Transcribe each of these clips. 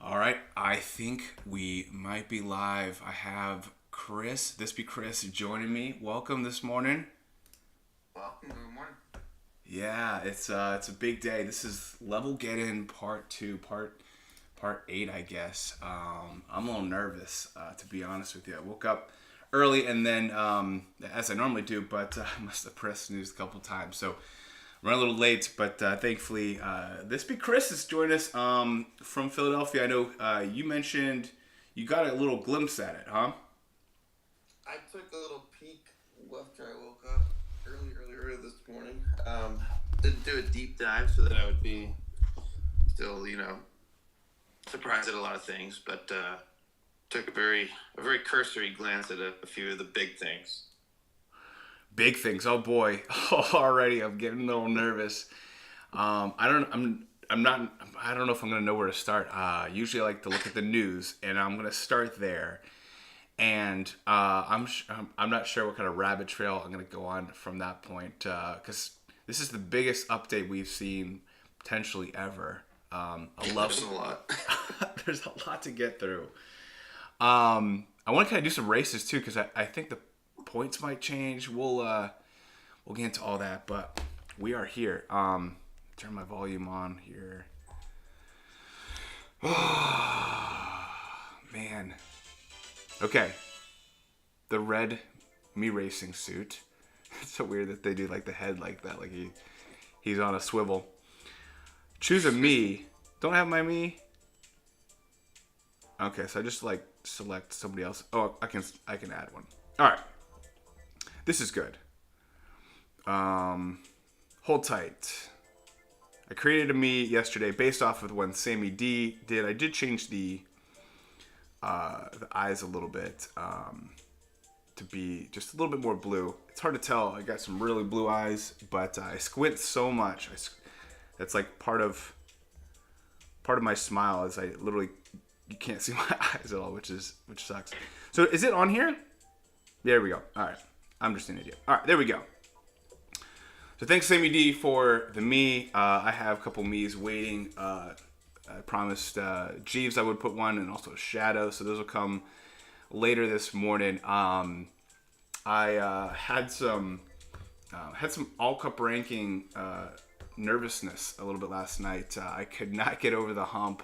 All right, I think we might be live. I have Chris, this be Chris, joining me. Welcome this morning. Welcome, good morning. Yeah, it's a big day. This is level get in part two, part eight, I guess. I'm a little nervous, to be honest with you. I woke up early and then, as I normally do, but I must have pressed snooze a couple times, so I'm running a little late. But thankfully, this be Chris is joining us from Philadelphia. I know you mentioned you got a little glimpse at it, huh? I took a little peek after I woke up early this morning. Didn't do a deep dive so that I would be still, surprised at a lot of things, but took a very cursory glance at a few of the big things. Big things. Oh boy, already I'm getting a little nervous. I don't. I'm not. I don't know if I'm gonna know where to start. Usually, I like to look at the news, and I'm gonna start there. And I'm not sure what kind of rabbit trail I'm gonna go on from that point, because this is the biggest update we've seen potentially ever. I love. There's a lot. There's a lot to get through. I want to kind of do some races too, because I think the points might change. We'll get into all that, but we are here. Turn my volume on here. Oh, man. Okay. The red me racing suit. It's so weird that they do like the head like that, like he's on a swivel. Choose a me. Don't have my me. Okay, so I just like select somebody else. Oh, I can add one. All right. This is good. Hold tight. I created a me yesterday based off of when Sammy D did. I did change the eyes a little bit to be just a little bit more blue. It's hard to tell. I got some really blue eyes, but I squint so much. That's like part of my smile is I literally you can't see my eyes at all, which sucks. So is it on here? There we go. All right. I'm just an idiot. All right, there we go. So thanks, Sammy D, for the me. I have a couple me's waiting. I promised Jeeves I would put one, and also Shadow. So those will come later this morning. I had some all cup ranking nervousness a little bit last night. I could not get over the hump.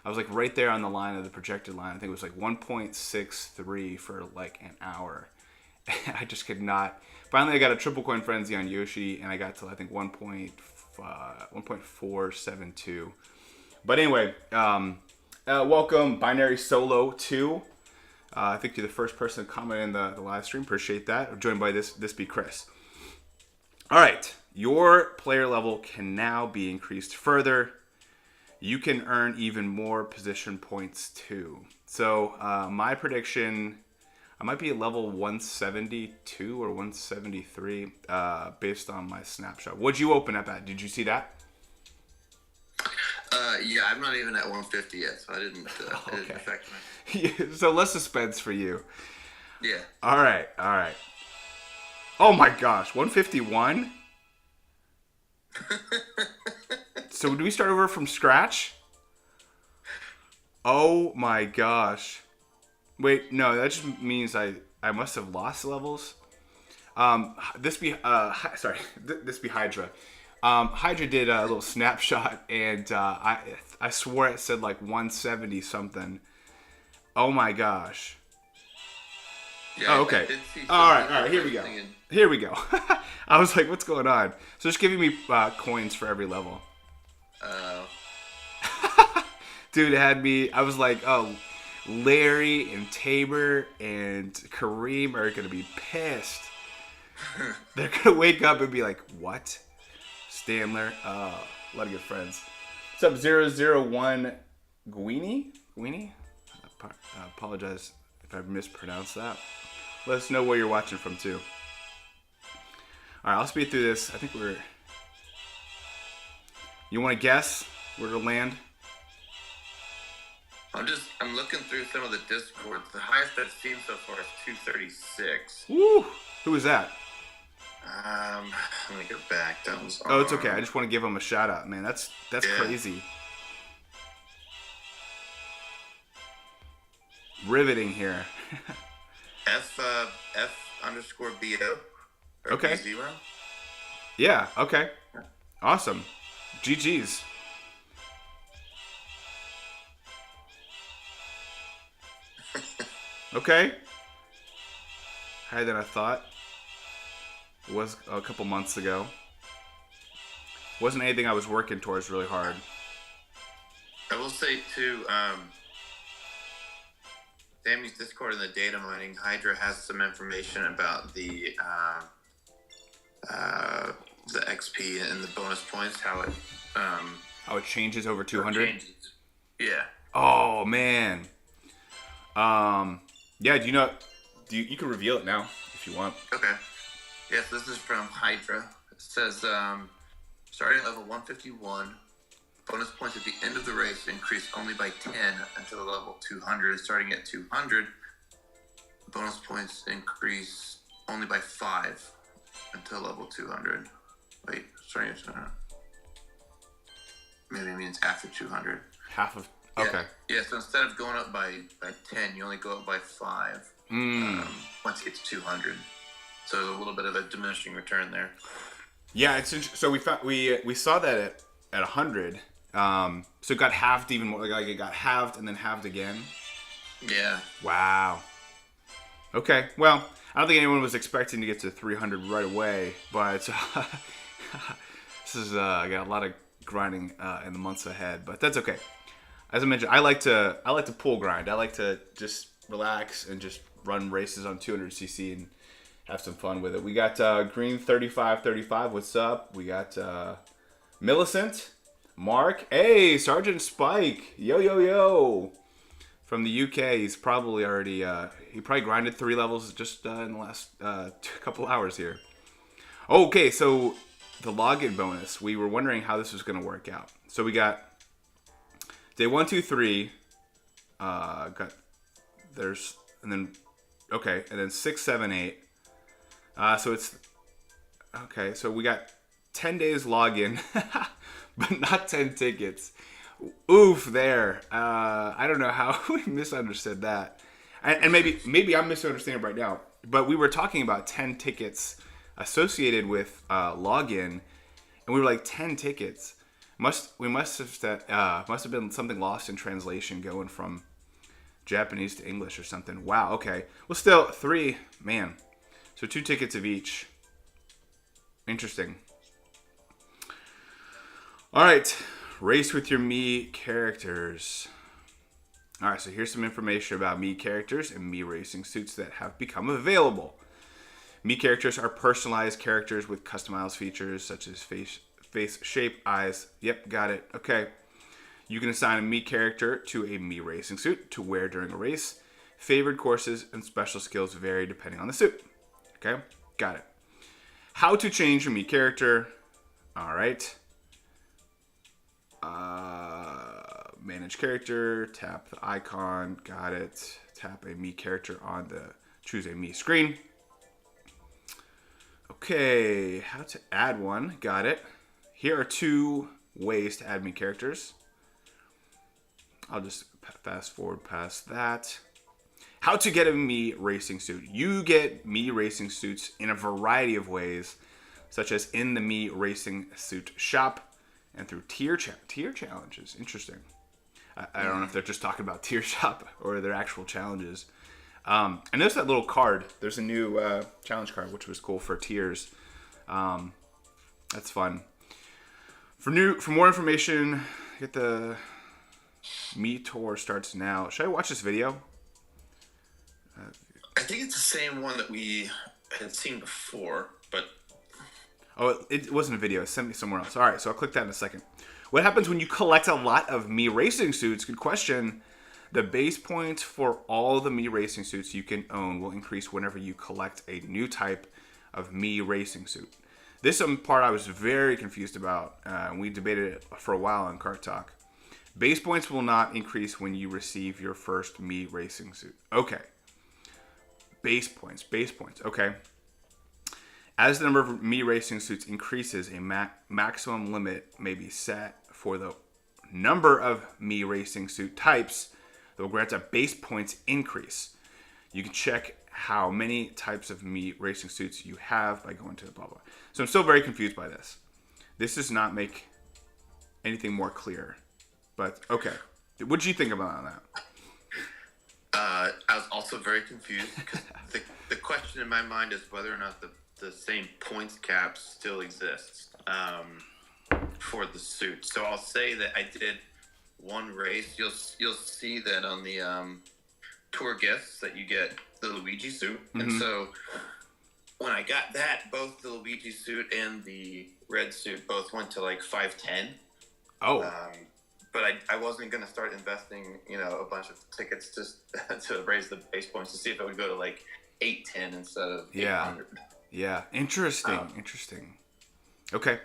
I was like right there on the line of the projected line. I think it was like 1.63 for like an hour. I just could not. Finally, I got a triple coin frenzy on Yoshi, and I got to I think 1.472. But anyway, welcome Binary Solo 2. I think you're the first person to comment in the live stream. Appreciate that. I'm joined by this be Chris. All right, your player level can now be increased further. You can earn even more position points too. So my prediction. I might be at level 172 or 173 based on my snapshot. What'd you open up at? Did you see that? Yeah, I'm not even at 150 yet, so I didn't. It didn't affect me. So less suspense for you. Yeah. All right. Oh my gosh, 151? So do we start over from scratch? Oh my gosh. Wait, no, that just means I must have lost levels. This be Hydra. Hydra did a little snapshot, and I swore it said like 170 something. Oh my gosh. Yeah, oh, okay. All right. Here we go. I was like, what's going on? So just giving me coins for every level. Dude, it had me. I was like, oh. Larry and Tabor and Kareem are going to be pissed. They're going to wake up and be like, what? Stamler? A lot of good friends. What's up, 001 Guini? I apologize if I mispronounced that. Let us know where you're watching from, too. All right, I'll speed through this. I think You want to guess where to land? I'm looking through some of the Discords. The highest I've seen so far is 236. Woo! Who is that? Let me go back. That was Oh, it's okay. I just want to give him a shout out, man. That's crazy. Riveting here. F_BO or Okay. B0. Yeah. Okay. Awesome. GG's. Okay. Higher than I thought. It was a couple months ago. Wasn't anything I was working towards really hard. I will say too, Sammy's Discord and the data mining, Hydra has some information about the XP and the bonus points, how it changes over 200. changes. Yeah. Oh man. Yeah. You can reveal it now if you want. Okay. Yes, this is from Hydra. It says, starting at level 151, bonus points at the end of the race increase only by 10 until level 200. Starting at 200, bonus points increase only by 5 until level 200. Wait, starting at 200. Maybe it means after 200. Half of. Okay. Yeah, so instead of going up by 10, you only go up by 5 once you get to 200. So a little bit of a diminishing return there. Yeah, it's so we saw that at 100. So it got halved even more. Like it got halved and then halved again. Yeah. Wow. Okay. Well, I don't think anyone was expecting to get to 300 right away, but this is I got a lot of grinding in the months ahead, but that's okay. As I mentioned, I like to pool grind. I like to just relax and just run races on 200cc and have some fun with it. We got Green 3535. What's up? We got Millicent, Mark. Hey, Sergeant Spike. Yo, yo, yo. From the UK. He's probably already, he probably grinded 3 levels just in the last couple hours here. Okay, so the login bonus. We were wondering how this was going to work out. So we got day 1, 2, 3. And then 6, 7, 8. So it's okay. So we got 10 days login, but not 10 tickets. Oof, there. I don't know how we misunderstood that, and maybe I'm misunderstanding right now. But we were talking about 10 tickets associated with login, and we were like 10 tickets. Must have been something lost in translation going from Japanese to English or something. Wow. Okay. Well, still 3, man. So 2 tickets of each. Interesting. All right. Race with your Mii characters. All right. So here's some information about Mii characters and Mii racing suits that have become available. Mii characters are personalized characters with customized features such as face shape, eyes. Yep, got it. Okay. You can assign a Mii character to a Mii racing suit to wear during a race. Favored courses and special skills vary depending on the suit. Okay, got it. How to change your Mii character. All right. Manage character. Tap the icon. Got it. Tap a Mii character on the choose a Mii screen. Okay, how to add one. Got it. Here are 2 ways to add Mii characters. I'll just fast forward past that. How to get a Mii racing suit. You get Mii racing suits in a variety of ways, such as in the Mii racing suit shop and through tier challenges. Interesting. I don't know if they're just talking about tier shop or their actual challenges. I noticed that little card. There's a new challenge card, which was cool for tiers. That's fun. For more information, get the Mii tour starts now. Should I watch this video? I think it's the same one that we had seen before, but... Oh, it wasn't a video. It sent me somewhere else. All right, so I'll click that in a second. What happens when you collect a lot of Mii racing suits? Good question. The base points for all the Mii racing suits you can own will increase whenever you collect a new type of Mii racing suit. This part I was very confused about. We debated it for a while on Kart Talk. Base points will not increase when you receive your first Mii racing suit. Okay. Base points. Okay. As the number of Mii racing suits increases, a maximum limit may be set for the number of Mii racing suit types that will grant a base points increase. You can check how many types of me racing suits you have by going to the blah blah. So I'm still very confused by this. This does not make anything more clear. But okay, what did you think about that? I was also very confused because the question in my mind is whether or not the same points cap still exists for the suit. So I'll say that I did one race. You'll see that on the tour gifts that you get the Luigi suit, and so when I got that, both the Luigi suit and the red suit both went to like 510. Oh. But I wasn't going to start investing, a bunch of tickets just to raise the base points to see if it would go to like 810 instead of 800. Yeah. Interesting. Okay.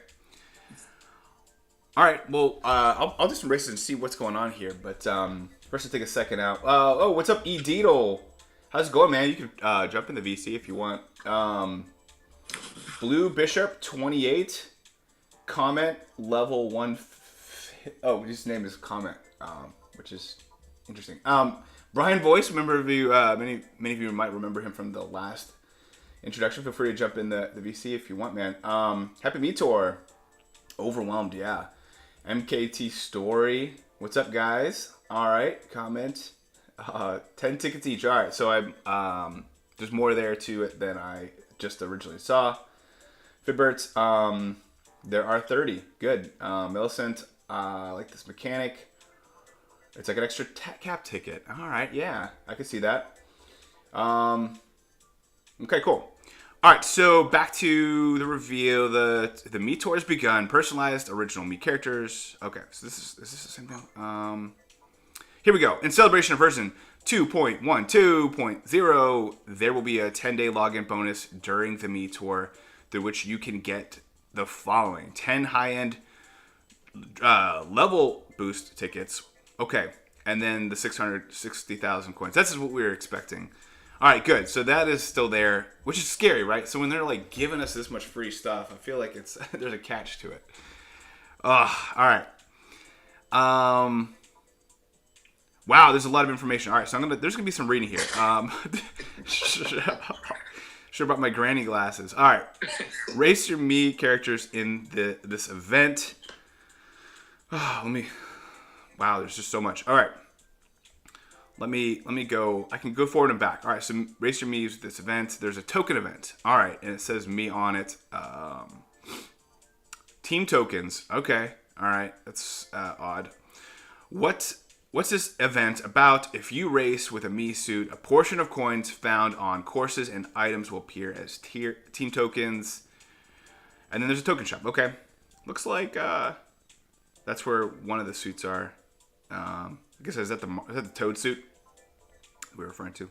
All right. Well, I'll do some races and see what's going on here. But first, I'll take a second out. What's up, E. Deedle? How's it going, man? You can jump in the VC if you want. Blue Bishop 28. Comment level 1. His name is Comment, which is interesting. Brian Voice, remember you, many of you might remember him from the last introduction. Feel free to jump in the VC if you want, man. Happy Meteor. Overwhelmed, yeah. MKT Story. What's up, guys? All right, comment. 10 tickets each. All right, so there's more there to it than I just originally saw. Fibberts, there are 30. Good. Millicent, I like this mechanic. It's like an extra cap ticket. All right, yeah, I can see that. Okay, cool. All right, so back to the reveal. The Meteor has begun. Personalized original me characters. Okay, so this is the same thing. Here we go. In celebration of version 2.12.0, there will be a 10-day login bonus during the Meteor, through which you can get the following: 10 high-end level boost tickets. Okay, and then the 660,000 coins. That's what we were expecting. All right, good. So that is still there, which is scary, right? So when they're like giving us this much free stuff, I feel like it's there's a catch to it. All right. Wow, there's a lot of information. All right, so there's gonna be some reading here. Sure about my granny glasses. All right, race your me characters in this event. Wow, there's just so much. All right. Let me go. I can go forward and back. All right, so race your me's this event. There's a token event. All right, and it says me on it. Team tokens. Okay. All right, that's odd. What's this event about? If you race with a me suit, a portion of coins found on courses and items will appear as team tokens. And then there's a token shop. Okay. Looks like that's where one of the suits are. I guess is that the Toad suit we're referring to?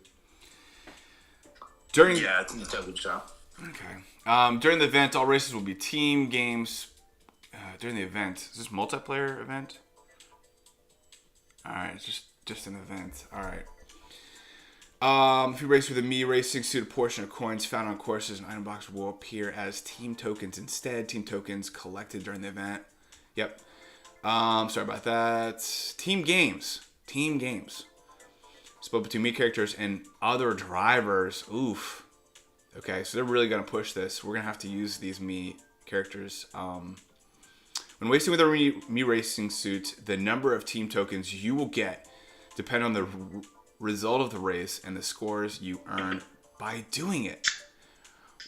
Yeah, it's in the Toad shop. Okay. During the event, all races will be team games. During the event, is this multiplayer event? All right, it's just an event. All right. If you race with a me racing suit, a portion of coins found on courses and item box will appear as team tokens instead. Team tokens collected during the event. Yep. Sorry about that. Team games. Split between me characters and other drivers. Oof. Okay, so they're really going to push this. We're going to have to use these me characters. When racing with a me racing suit, the number of team tokens you will get depend on the result of the race and the scores you earn by doing it.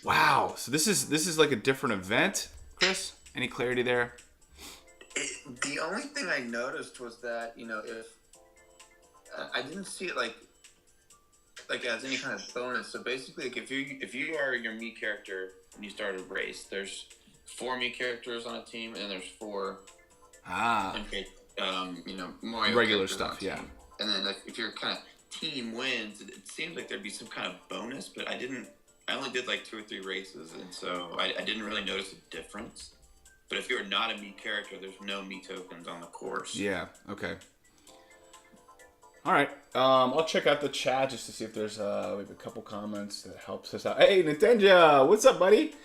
Wow. So this is like a different event, Chris? Any clarity there? The only thing I noticed was that, if I didn't see it like as any kind of bonus. So basically, like if you are your me character and you start a race, there's 4 me characters on a team and there's 4 Mario regular stuff, yeah. And then like if your kind of team wins, it seems like there'd be some kind of bonus, but I only did like 2 or 3 races, and so I didn't really notice a difference. But if you're not a me character, there's no me tokens on the course. Yeah, okay. All right. I'll check out the chat just to see if there's maybe a couple comments that helps us out. Hey, Nintendo, what's up, buddy?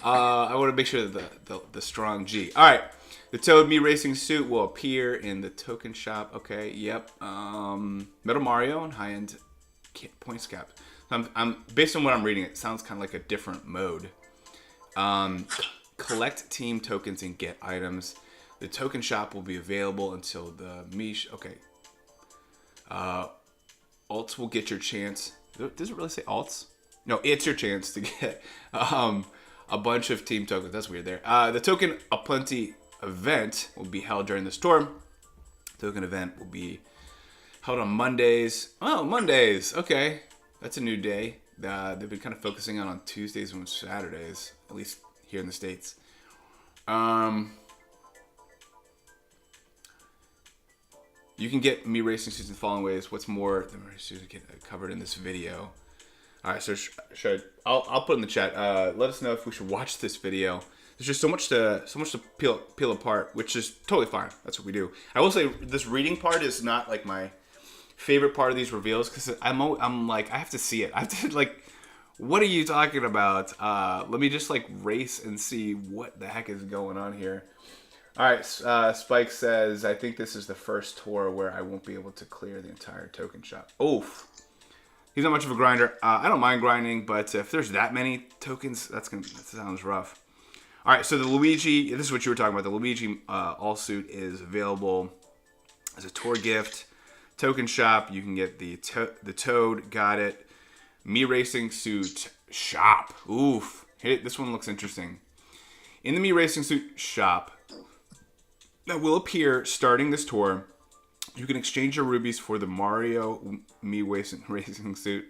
I want to make sure that the strong G. All right. The Toad Me Racing suit will appear in the token shop. Okay. Yep. Metal Mario and high-end points cap. I'm based on what I'm reading. It sounds kind of like a different mode. Collect team tokens and get items. The token shop will be available until the Mish. Okay. Alts will get your chance. Does it really say alts? No, it's your chance to get a bunch of team tokens. That's weird there. The Token Aplenty event will be held during the storm. Token event will be held on Mondays. Oh, Mondays. Okay. That's a new day. They've been kind of focusing on Tuesdays and Saturdays, at least here in the States. You can get me racing suits in the following ways. What's more, the racing suits get covered in this video. All right, so I'll put in the chat. Let us know if we should watch this video. There's just so much to peel apart, which is totally fine. That's what we do. I will say this reading part is not like my favorite part of these reveals because I'm like I have to see it. I have to like, what are you talking about? Let me just like race and see what the heck is going on here. All right, Spike says, I think this is the first tour where I won't be able to clear the entire token shop. Oof. He's not much of a grinder. I don't mind grinding, but if there's that many tokens, that sounds rough. All right, so the Luigi, this is what you were talking about. The Luigi all suit is available as a tour gift. Token shop, you can get the Toad, got it. Me Racing suit shop. Oof. Hey, this one looks interesting. In the Me Racing suit shop, that will appear starting this tour. You can exchange your rubies for the Mario Me Racing suit,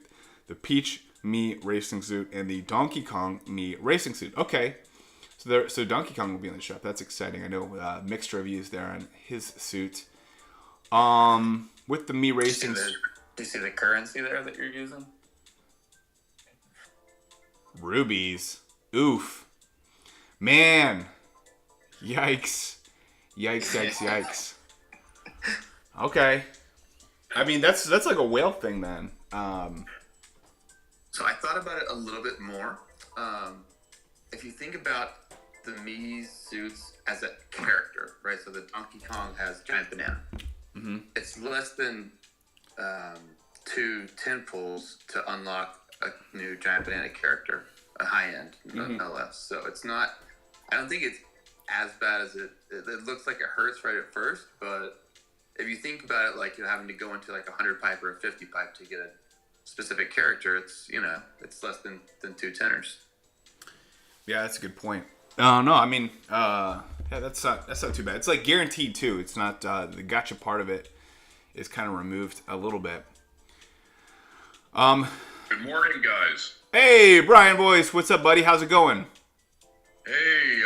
the Peach Me Racing suit, and the Donkey Kong Me Racing suit. Okay, so Donkey Kong will be in the shop. That's exciting. I know mixed reviews there on his suit. With the Me Racing. Do you see the currency there that you're using? Rubies. Oof. Man. Yikes. Yikes. Okay. I mean, that's like a whale thing then. So I thought about it a little bit more. If you think about the Mii suits as a character, right? So the Donkey Kong has Giant Banana. Mm-hmm. It's less than 2 10 pulls to unlock a new Giant Banana character, a high end, no less. So it's not. I don't think it's as bad as it looks like. It hurts right at first, but if you think about it, like you're having to go into like a 100 pipe or a 50 pipe to get a specific character, it's it's less than 2 tenors. Yeah, that's a good point. No, I mean, yeah, that's not too bad. It's like guaranteed too. It's not the gotcha part of it is kind of removed a little bit. Good morning, guys. Hey, Brian Boyce, what's up, buddy? How's it going? Hey,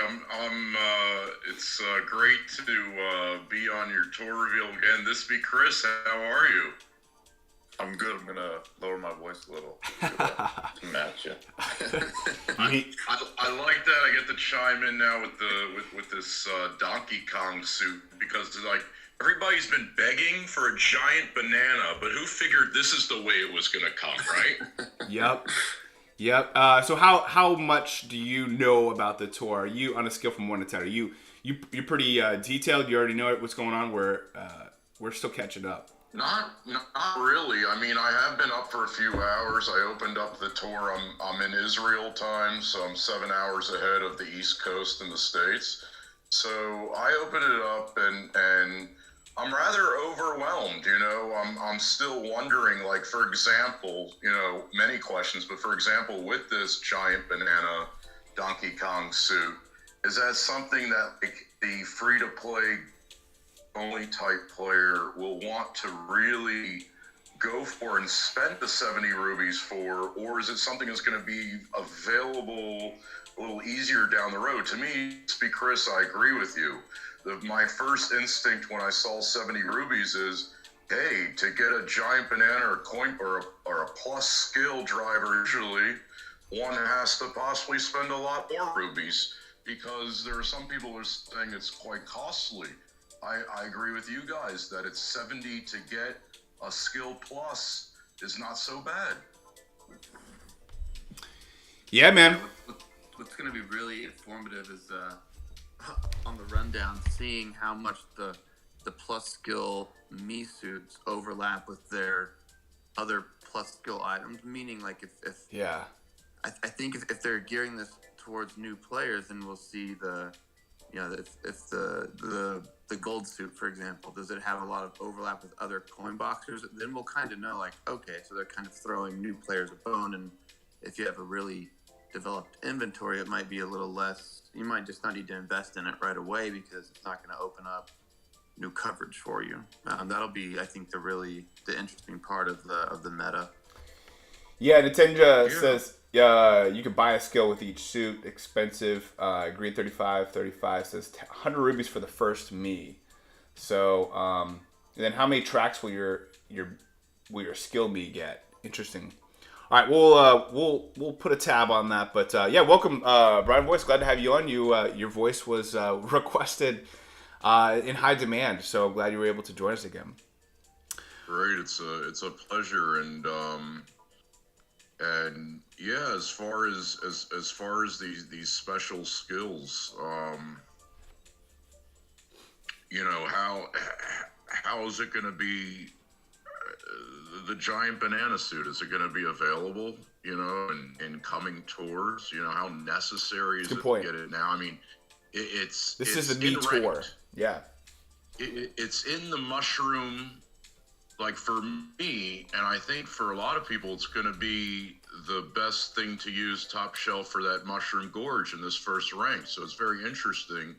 it's great to be on your tour reveal again. This be Chris. How are you? I'm good. I'm gonna lower my voice a little to match you. I like that. I get to chime in now with this Donkey Kong suit because like everybody's been begging for a giant banana, but who figured this is the way it was gonna come, right? Yep. So how much do you know about the tour? Are you on a scale from 1 to 10? Are you're pretty detailed? You already know what's going on. We're still catching up. Not really. I mean, I have been up for a few hours. I opened up the tour. I'm in Israel time, so I'm 7 hours ahead of the East Coast in the States. So I opened it up and I'm rather overwhelmed. I'm still wondering, like, for example, many questions, but for example, with this giant banana Donkey Kong suit, is that something that like the free-to-play only type player will want to really go for and spend the 70 rubies for, or is it something that's going to be available a little easier down the road? To me, Chris, I agree with you. My first instinct when I saw 70 rubies is, hey, to get a giant banana or coin or a plus skill driver, usually one has to possibly spend a lot more rubies because there are some people who are saying it's quite costly. I agree with you guys that it's 70 to get a skill plus is not so bad. Yeah, man. what's going to be really informative is on the rundown, seeing how much the plus skill me suits overlap with their other plus skill items. Meaning, like if Yeah. I think if they're gearing this towards new players, then we'll see if the gold suit, for example, does it have a lot of overlap with other coin boxers? Then we'll kind of know, like, okay, so they're kind of throwing new players a bone. And if you have a really developed inventory, it might be a little less. You might just not need to invest in it right away because it's not going to open up new coverage for you. That'll be, I think, the interesting part of the meta. Yeah, Nintendo says you can buy a skill with each suit. Expensive. Green 35 says 100 rubies for the first me. So, and then how many tracks will your skill me get? Interesting. All right, we'll put a tab on that. But yeah, welcome, Brian Voice. Glad to have you on. Your voice was requested in high demand, so glad you were able to join us again. Great, it's a pleasure, and yeah, as far as these special skills, how is it going to be? The giant banana suit, is it going to be available? In coming tours, how necessary is it to get it now? I mean, this is the new tour. Yeah, it's in the mushroom. Like for me, and I think for a lot of people, it's going to be the best thing to use top shelf for that mushroom gorge in this first rank. So it's very interesting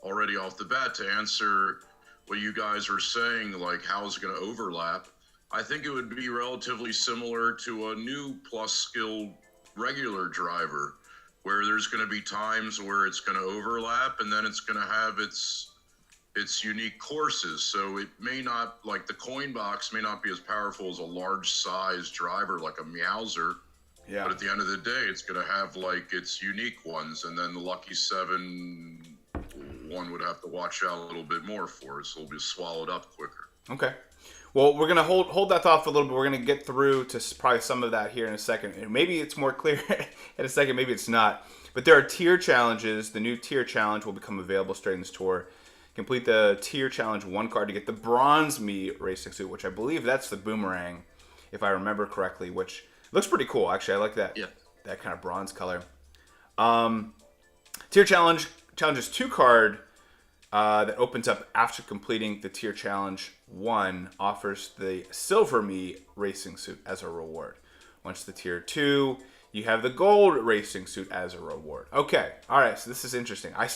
already off the bat to answer what you guys are saying, like how is it going to overlap? I think it would be relatively similar to a new plus skill regular driver, where there's going to be times where it's going to overlap, and then it's going to have its unique courses. So it may not, like the coin box may not be as powerful as a large size driver like a Meowser. Yeah. But at the end of the day, it's going to have like its unique ones, and then the Lucky 7 one would have to watch out a little bit more for it, so it'll be swallowed up quicker. Okay. Well, we're going to hold that thought for a little bit. We're going to get through to probably some of that here in a second. And maybe it's more clear in a second, maybe it's not. But there are tier challenges. The new tier challenge will become available straight in this tour. Complete the tier challenge 1 card to get the bronze me racing suit, which I believe that's the boomerang, if I remember correctly, which looks pretty cool. Actually, I like that. Yeah. That kind of bronze color. Tier challenges 2 card that opens up after completing the tier challenge 1 offers the silver me racing suit as a reward. Once the tier 2, you have the gold racing suit as a reward. Okay, all right. So this is interesting. I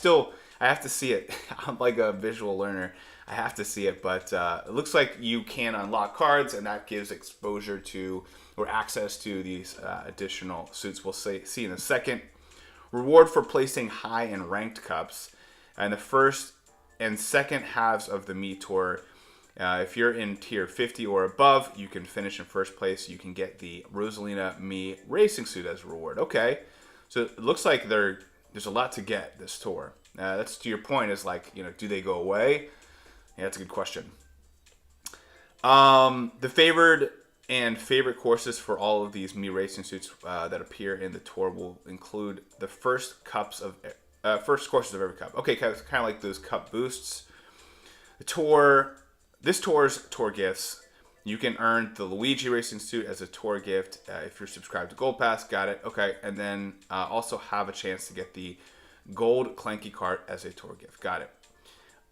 have to see it. I'm like a visual learner. I have to see it, but it looks like you can unlock cards, and that gives exposure to or access to these additional suits. We'll see in a second. Reward for placing high in ranked cups. And the first and second halves of the Me Tour, if you're in tier 50 or above, you can finish in first place. You can get the Rosalina Me racing suit as a reward. Okay, so it looks like there's a lot to get this tour. That's to your point, is like, do they go away? Yeah, that's a good question. The favorite courses for all of these Me racing suits that appear in the tour will include the first courses of every cup. Okay, kind of like those cup boosts. This tour's tour gifts. You can earn the Luigi racing suit as a tour gift if you're subscribed to Gold Pass. Got it. Okay, and then also have a chance to get the gold Clanky cart as a tour gift. Got it.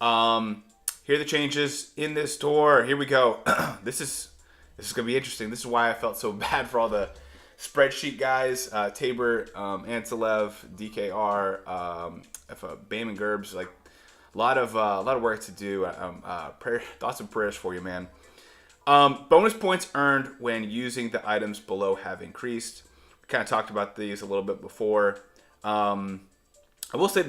Here are the changes in this tour. Here we go. This is gonna be interesting. This is why I felt so bad for all the spreadsheet guys. Tabor, Antilev, DKR, Bam and Gerbs. Like a lot of work to do. Thoughts and prayers for you, man. Bonus points earned when using the items below have increased. We kind of talked about these a little bit before. I will say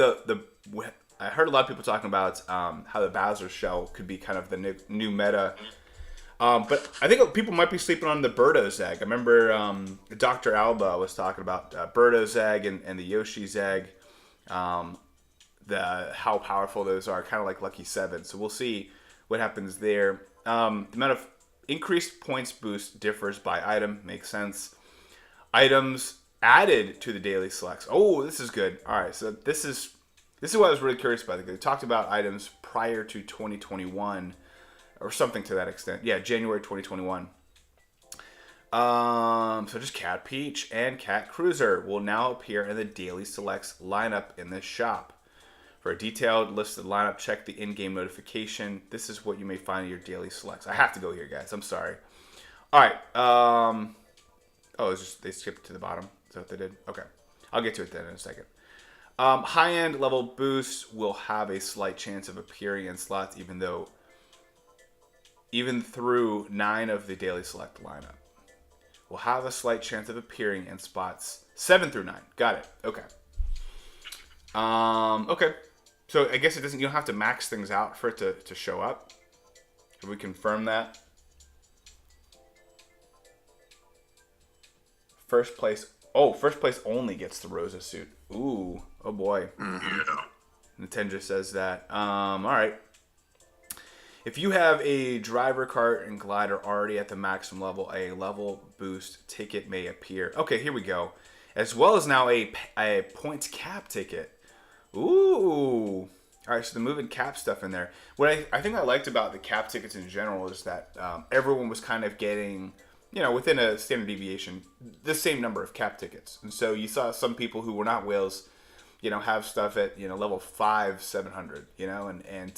I heard a lot of people talking about how the Bowser shell could be kind of the new meta. But I think people might be sleeping on the Birdo Zeg. I remember Dr. Alba was talking about Birdo Zeg and the Yoshi Zeg, how powerful those are, kind of like Lucky 7. So we'll see what happens there. The amount of increased points boost differs by item, makes sense. Items added to the daily selects. Oh, this is good. All right, so this is what I was really curious about. They talked about items prior to 2021 or something to that extent. Yeah, January 2021. So just Cat Peach and Cat Cruiser will now appear in the daily selects lineup in the shop. For a detailed listed lineup, check the in-game notification. This is what you may find in your daily selects. I have to go here, guys. I'm sorry. All right. Oh, it's just they skipped to the bottom. Is that what they did? Okay. I'll get to it then in a second. High-end level boosts will have a slight chance of appearing in slots even through 9 of the daily select lineup. Will have a slight chance of appearing in spots 7 through 9. Got it. Okay. Okay. So I guess you don't have to max things out for it to show up. Can we confirm that? First place only gets the Rosa suit. Ooh. Oh boy. Yeah. Nintendo says that. All right. If you have a driver, kart, and glider already at the maximum level, a level boost ticket may appear. Okay, here we go. As well as now a points cap ticket. Ooh. All right, so the moving cap stuff in there. What I think I liked about the cap tickets in general is that everyone was kind of getting, within a standard deviation, the same number of cap tickets. And so you saw some people who were not whales, have stuff at, level 5, 700, and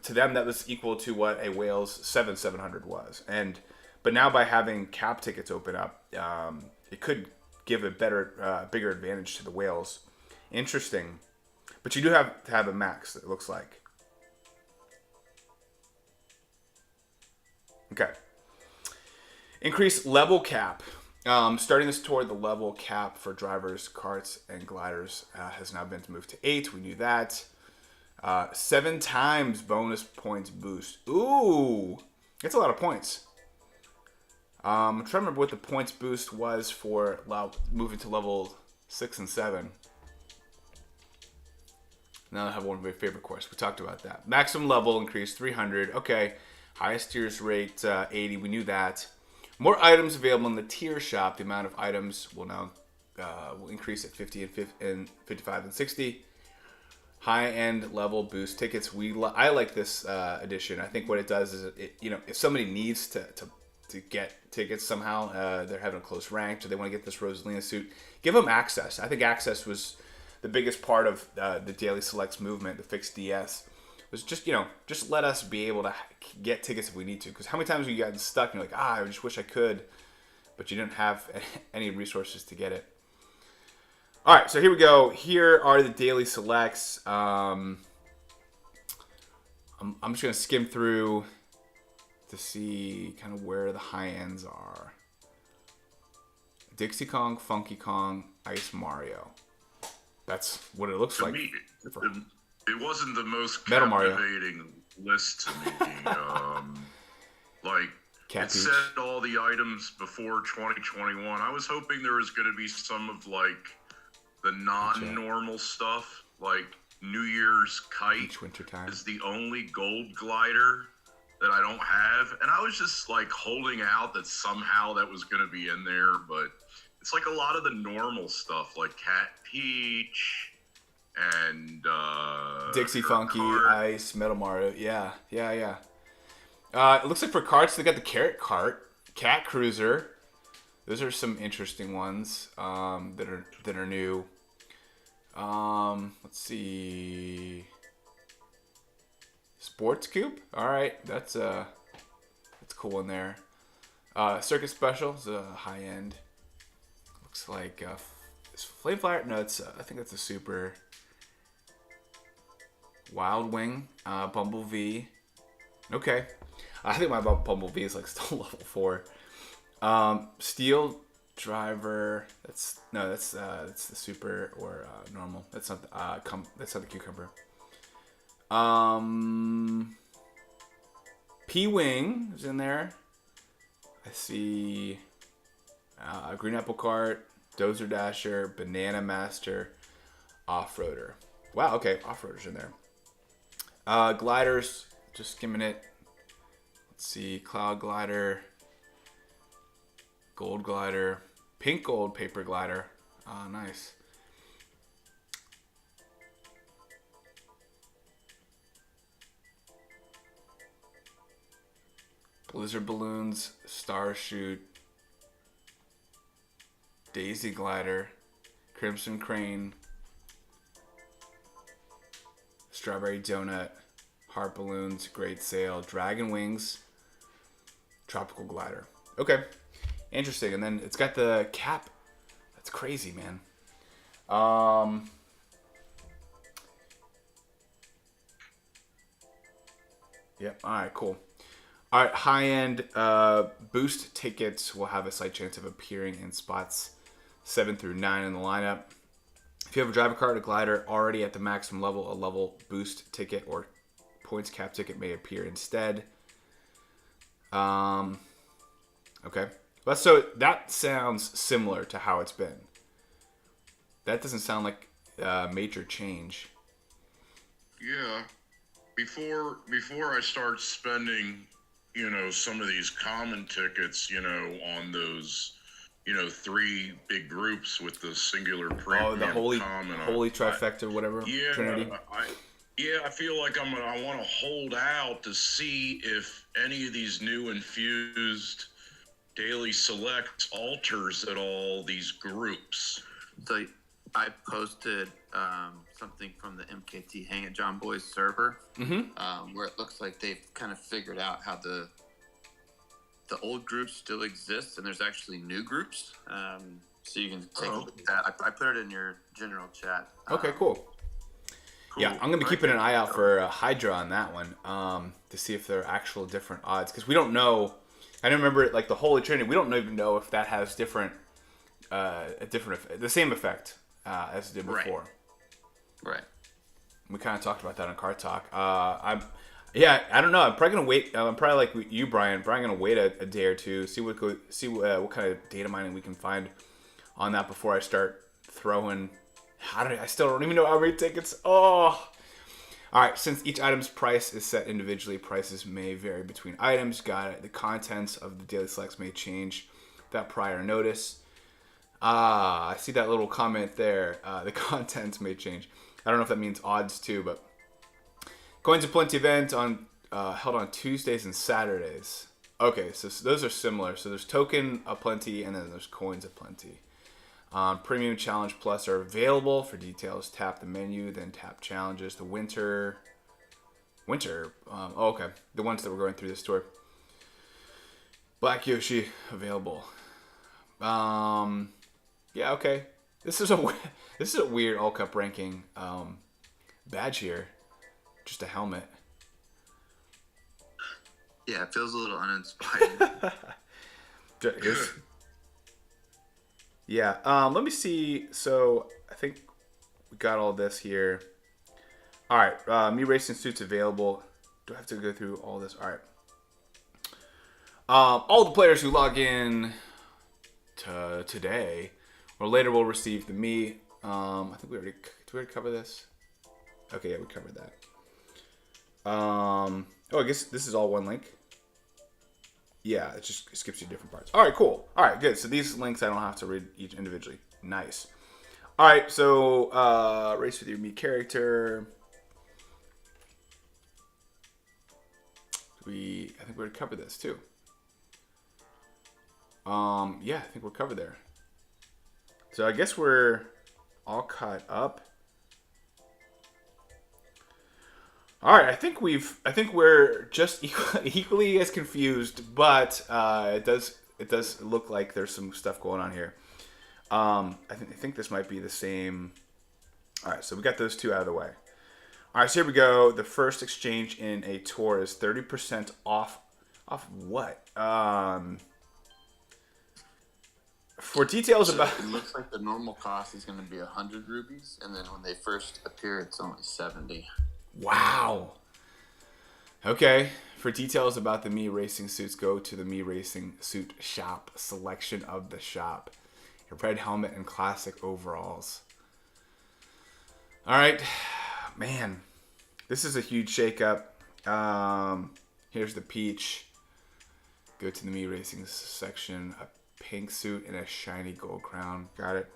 to them that was equal to what a whale's 700 was. But now by having cap tickets open up, it could give a bigger advantage to the whales. Interesting. But you do have to have a max, it looks like. Okay. Increase level cap. Starting this tour, the level cap for drivers, karts, and gliders has now been moved to 8. We knew that. 7 times bonus points boost. Ooh! That's a lot of points. I'm trying to remember what the points boost was for moving to level 6 and 7. Now I have one of my favorite quests. We talked about that. Maximum level increase 300. Okay. Highest tiers rate 80. We knew that. More items available in the tier shop. The amount of items will now will increase at 50 and 55 and 60. High-end level boost tickets. I like this edition. I think what it does is if somebody needs to get tickets somehow, they're having a close rank, or they want to get this Rosalina suit, give them access. I think access was the biggest part of the daily selects movement, the fixed DS, was just let us be able to get tickets if we need to. Because how many times have you gotten stuck and you're like, I just wish I could, but you didn't have any resources to get it. All right, so here we go. Here are the daily selects. I'm just gonna skim through to see kind of where the high ends are. Dixie Kong, Funky Kong, Ice Mario. That's what it looks To like. me, it wasn't the most Metal Mario. captivating list to me. Cat it Peach. said all the items before 2021. I was hoping there was going to be some of the non-normal stuff, like New Year's Kite Each winter time. is the only gold glider that I don't have, and I was just holding out that somehow that was going to be in there, but it's a lot of the normal stuff, like Cat Peach and Dixie Funky, Kart. Ice, Metal Mario. Yeah. It looks like for carts, they got the Carrot Cart, Cat Cruiser. Those are some interesting ones that are new. Let's see. Sports Coupe. All right, that's cool in there. Circus Special is a high end. Looks like it's Flame Flyer. No, it's I think that's a super. Wild Wing, Bumblebee. Okay, I think my Bumblebee is still level 4. Steel Driver. That's the super or normal. That's not that's not the cucumber. P-Wing is in there. I see Green Apple Cart, Dozer Dasher, Banana Master, Off-Roader. Wow, okay, Off-Roader's in there. Gliders, just skimming it. Let's see, Cloud Glider, Gold Glider, Pink gold paper glider. Ah, nice. Blizzard balloons, Starchute, Daisy glider, Crimson crane, Strawberry donut, Heart balloons, Great sail, Dragon wings, Tropical glider. Okay, interesting. And then it's got the cap. That's crazy, man. Yep. All right. Cool. All right. High-end boost tickets will have a slight chance of appearing in spots 7 through 9 in the lineup. If you have a driver card, a glider already at the maximum level, a level boost ticket or points cap ticket may appear instead. Okay. But so that sounds similar to how it's been. That doesn't sound like a major change. Yeah. Before I start spending, some of these common tickets, on those, 3 big groups with the singular premium. Oh, the holy common, trifecta, whatever. Yeah, Trinity. I feel like I want to hold out to see if any of these new infused daily selects alters at all these groups. So I posted something from the MKT Hang It John Boys server, where it looks like they've kind of figured out how the old groups still exist, and there's actually new groups. So you can take a look at that. I put it in your general chat. Okay, cool. Yeah, I'm going to be keeping an eye out for Hydra on that one to see if there are actual different odds. Because we don't know. I remember like the Holy Trinity. We don't even know if that has the same effect as it did before. Right. We kind of talked about that on Kart Talk. I don't know. I'm probably going to wait. I'm probably like you, Brian. Probably going to wait a day or two, see what kind of data mining we can find on that before I start throwing. I still don't even know how many tickets. Oh. All right. Since each item's price is set individually, prices may vary between items. Got it. The contents of the daily selects may change without prior notice. I see that little comment there. The contents may change. I don't know if that means odds too, but Coins Aplenty event held on Tuesdays and Saturdays. Okay, so those are similar. So there's Token Aplenty and then there's Coins Aplenty. Premium Challenge Plus are available. For details, tap the menu, then tap Challenges. The winter. Okay. The ones that we're going through this tour. Black Yoshi available. Yeah. Okay. This is a weird All Cup ranking badge here. Just a helmet. Yeah, it feels a little uninspired. Yeah, let me see. So I think we got all this here. All right, Me Racing suits available. Do I have to go through all this? All right. All the players who log in to today or later will receive the Me. I think did we already cover this? Okay, yeah, we covered that. I guess this is all one link. Yeah, it just skips you different parts. All right, cool. All right, good. So these links I don't have to read each individually. Nice. All right, so race with your Me character. I think we already covered this too. Yeah, I think we're covered there. So I guess we're all caught up. All right, I think we're just equally as confused, but it does look like there's some stuff going on here. I think this might be the same. All right, so we got those two out of the way. All right, so here we go. The first exchange in a tour is 30% off. Off what? For details about. It looks like the normal cost is going to be 100 rubies, and then when they first appear, it's only 70. Wow. Okay. For details about the Me Racing suits, go to the Me Racing suit shop selection of the shop. Your red helmet and classic overalls. All right. Man, this is a huge shakeup. Here's the Peach. Go to the Me Racing section. A pink suit and a shiny gold crown. Got it.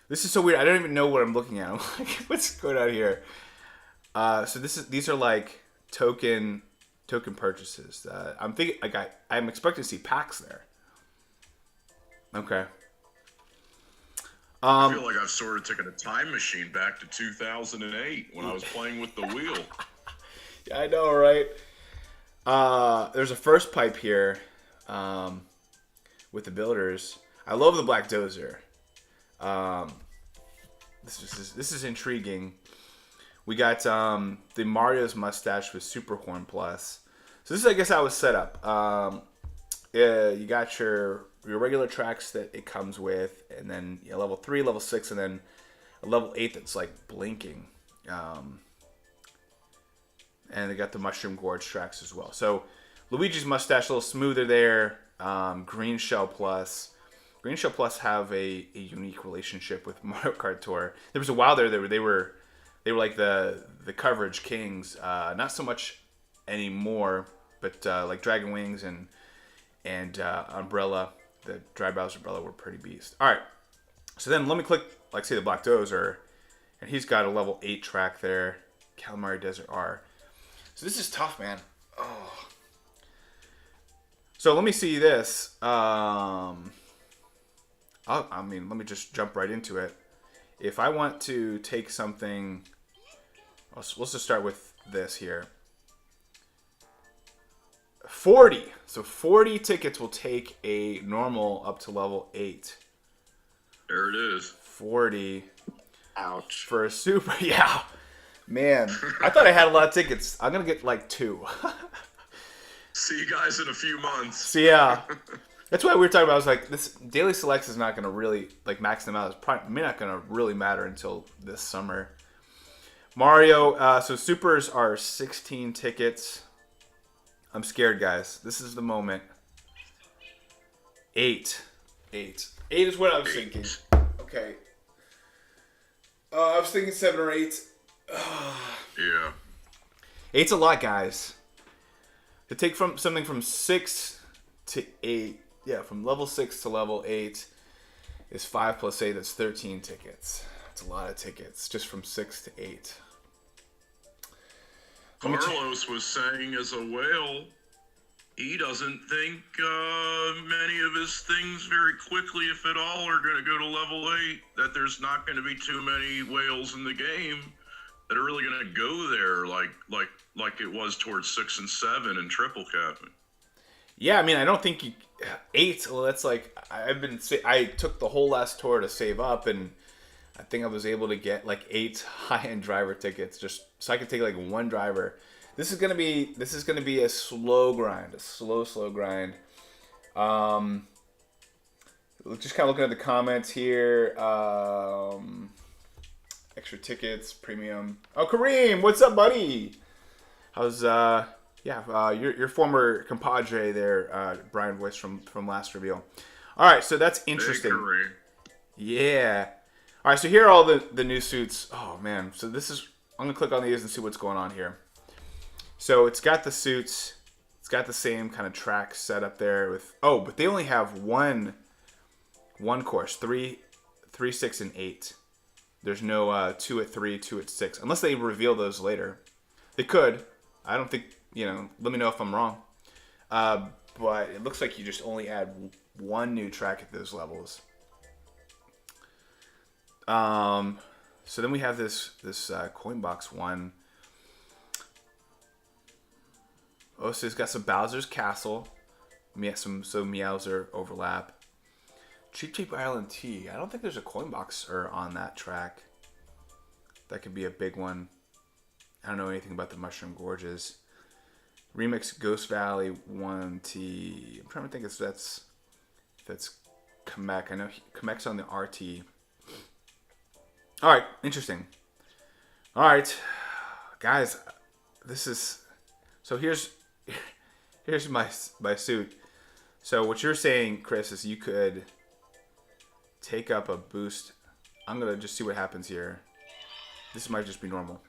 This is so weird. I don't even know what I'm looking at. I'm like, what's going on here? So these are like token purchases. I'm thinking like I'm expecting to see packs there. Okay. I feel like I've sort of taken a time machine back to 2008 when I was playing with the wheel. Yeah, I know, right? There's a first pipe here with the builders. I love the black dozer. This is intriguing. We got the Mario's mustache with Super Horn Plus. So this is, I guess, how it's set up. You got your regular tracks that it comes with, and then level 3, level 6, and then a level 8 that's like blinking. And they got the Mushroom Gorge tracks as well. So Luigi's mustache a little smoother there. Green Shell Plus. Green Shell Plus have a unique relationship with Mario Kart Tour. There was a while there they were like the coverage kings. Not so much anymore, but like Dragon Wings and Umbrella, the Dry Bowser Umbrella were pretty beast. All right, so then let me click, like, say the Black Dozer, and he's got a level 8 track there. Calamari Desert R. So this is tough, man. Oh. So let me see this. Let me just jump right into it. If I want to take something, let's just start with this here. 40. So 40 tickets will take a normal up to level 8. There it is. 40. Ouch. For a super. Yeah. Man, I thought I had a lot of tickets. I'm going to get like 2. See you guys in a few months. So yeah. That's why we were talking about. I was like, this daily selects is not going to really, like, max them out. It's probably not going to really matter until this summer. Mario. So supers are 16 tickets. I'm scared, guys. This is the moment. 8 is what I was thinking. Okay. I was thinking 7 or 8. Yeah. 8's a lot, guys. To take from something from 6 to 8. Yeah, from level 6 to level 8 is 5 plus 8. That's 13 tickets. That's a lot of tickets just from 6 to 8. Carlos was saying as a whale, he doesn't think many of his things very quickly, if at all, are going to go to level 8. That there's not going to be too many whales in the game that are really going to go there like it was towards 6 and 7 and triple capping. Yeah, I mean, I don't think 8. Well, that's like I took the whole last tour to save up, and I think I was able to get like 8 high-end driver tickets just so I could take like one driver. This is gonna be a slow grind, a slow grind. Just kind of looking at the comments here. Extra tickets, premium. Oh, Kareem, what's up, buddy? How's your former compadre there, Brian Voice from last reveal. All right, so that's interesting. Hey, Kareem. Yeah. All right, so here are all the new suits. Oh man, so I'm gonna click on these and see what's going on here. So it's got the suits. It's got the same kind of track set up there with. Oh, but they only have one course, 3, 6, and 8. There's no 2 at 3, 2 at 6, unless they reveal those later. They could. I don't think. Let me know if I'm wrong. But it looks like you just only add one new track at those levels. So then we have this coin box one. Oh, so it's got some Bowser's Castle. Some Meowser overlap. Cheap Island T. I don't think there's a coin boxer on that track. That could be a big one. I don't know anything about the Mushroom Gorges. Remix Ghost Valley 1T. I'm trying to think if that's Kamek. I know Kamek's on the RT. All right, interesting. All right, guys, this is so. Here's my suit. So what you're saying, Chris, is you could take up a boost. I'm gonna just see what happens here. This might just be normal.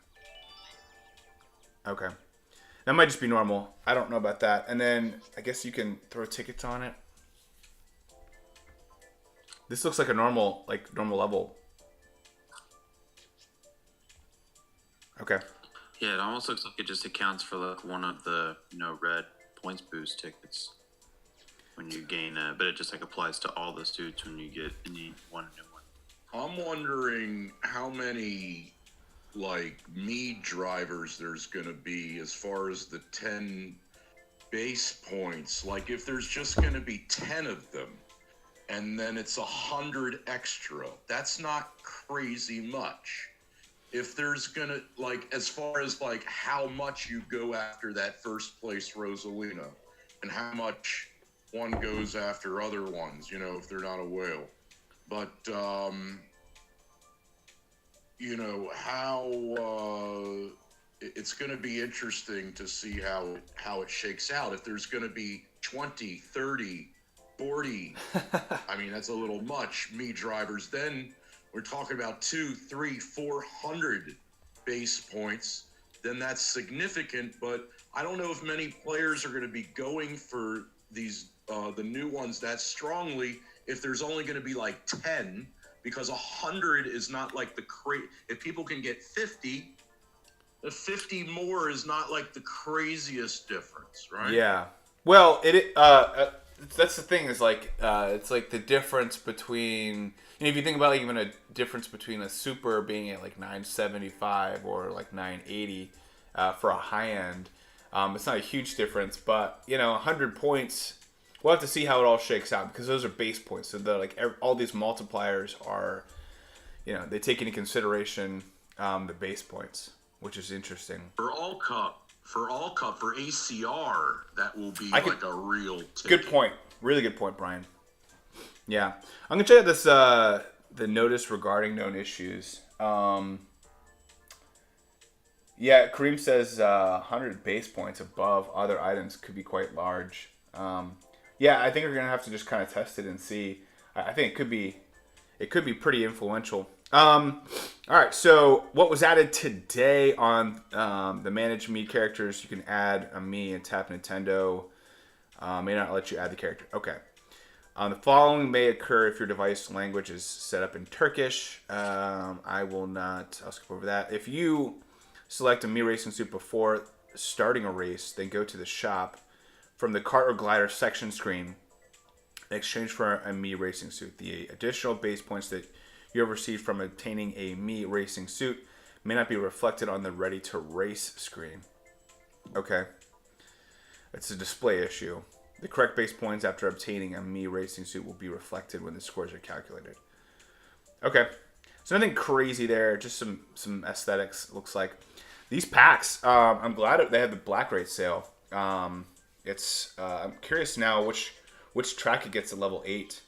Okay, that might just be normal. I don't know about that. And then I guess you can throw tickets on it. This looks like a normal level. Okay. Yeah, it almost looks like it just accounts for like one of the red points boost tickets when you gain, but it just like applies to all the suits when you get one new one. I'm wondering how many like me drivers there's gonna be as far as the 10 base points. Like if there's just gonna be 10 of them, and then it's 100 extra. That's not crazy much. If there's gonna like as far as like how much you go after that first place Rosalina, and how much one goes after other ones, if they're not a whale. But how it's going to be interesting to see how it shakes out. If there's going to be 20, 30, 40, I mean, that's a little much, me drivers. Then we're talking about 200, 300, 400 base points. Then that's significant, but I don't know if many players are going to be going for these the new ones that strongly if there's only going to be like 10, because 100 is not like the if people can get 50, the 50 more is not like the craziest difference, right? Yeah. Well, that's the thing is like it's like the difference between if you think about like even a difference between a super being at like 975 or like 980 for a high end. It's not a huge difference, but 100 points. We'll have to see how it all shakes out because those are base points. So like all these multipliers are, they take into consideration the base points, which is interesting. For all cup, for ACR, that will be like a real ticket. Good point. Really good point, Brian. Yeah, I'm gonna check out this the notice regarding known issues. Yeah, Kareem says 100 base points above other items could be quite large. Yeah, I think we're gonna have to just kind of test it and see. I think it could be pretty influential. All right, so what was added today on the Manage Me characters? You can add a Me and tap Nintendo. May not let you add the character. Okay. The following may occur if your device language is set up in Turkish. I'll skip over that. If you select a Me Racing suit before starting a race, then go to the shop from the Kart or glider section screen in exchange for a Me Racing suit. The additional base points that you have received from obtaining a Me Racing suit may not be reflected on the Ready to Race screen. Okay. It's a display issue. The correct base points after obtaining a Me Racing suit will be reflected when the scores are calculated. Okay. So nothing crazy there, just some aesthetics, looks like. These packs, I'm glad they had the Black Rate sale. I'm curious now which track it gets at level 8.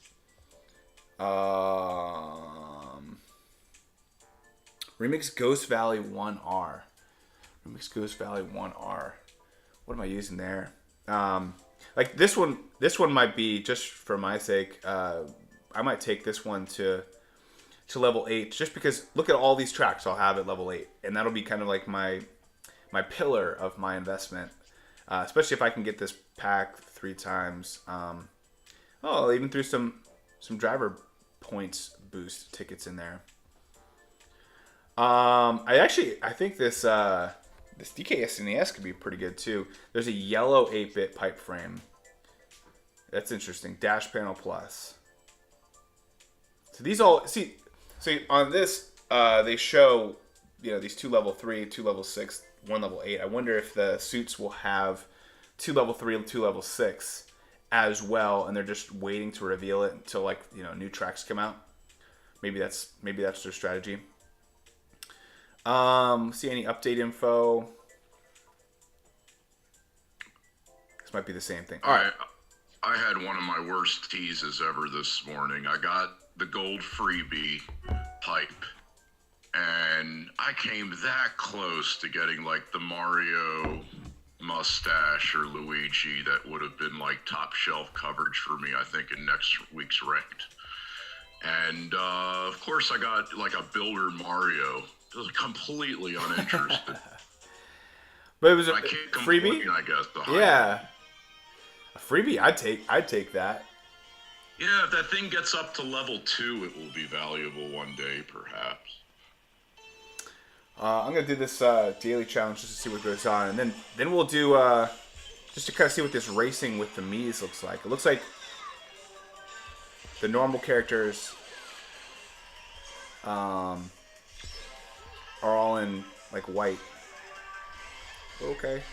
Remix Ghost Valley 1R. Remix Ghost Valley 1R. What am I using there? Like this one might be, just for my sake, I might take this one to level 8 just because look at all these tracks I'll have at level 8, and that'll be kind of like my pillar of my investment, especially if I can get this pack 3 times. Even threw some driver points boost tickets in there. I think this DKS NES could be pretty good too. There's a yellow 8-bit pipe frame. That's interesting. Dash panel plus. So these all see on this they show these 2 level 3, 2 level 6, 1 level 8. I wonder if the suits will have 2 level 3 and 2 level 6 as well, and they're just waiting to reveal it until new tracks come out. Maybe that's their strategy. See any update info? This might be the same thing. All right. I had one of my worst teases ever this morning. I got the gold freebie pipe, and I came that close to getting like the Mario mustache or Luigi that would have been like top shelf coverage for me, I think, in next week's ranked. And of course I got like a Builder Mario. I was completely uninterested. But it was a I can't freebie, complain, I guess. Yeah, a freebie. I'd take that. Yeah, if that thing gets up to level 2, it will be valuable one day, perhaps. I'm gonna do this daily challenge just to see what goes on, and then we'll do just to kind of see what this racing with the Miis looks like. It looks like the normal characters are all in like white. Okay.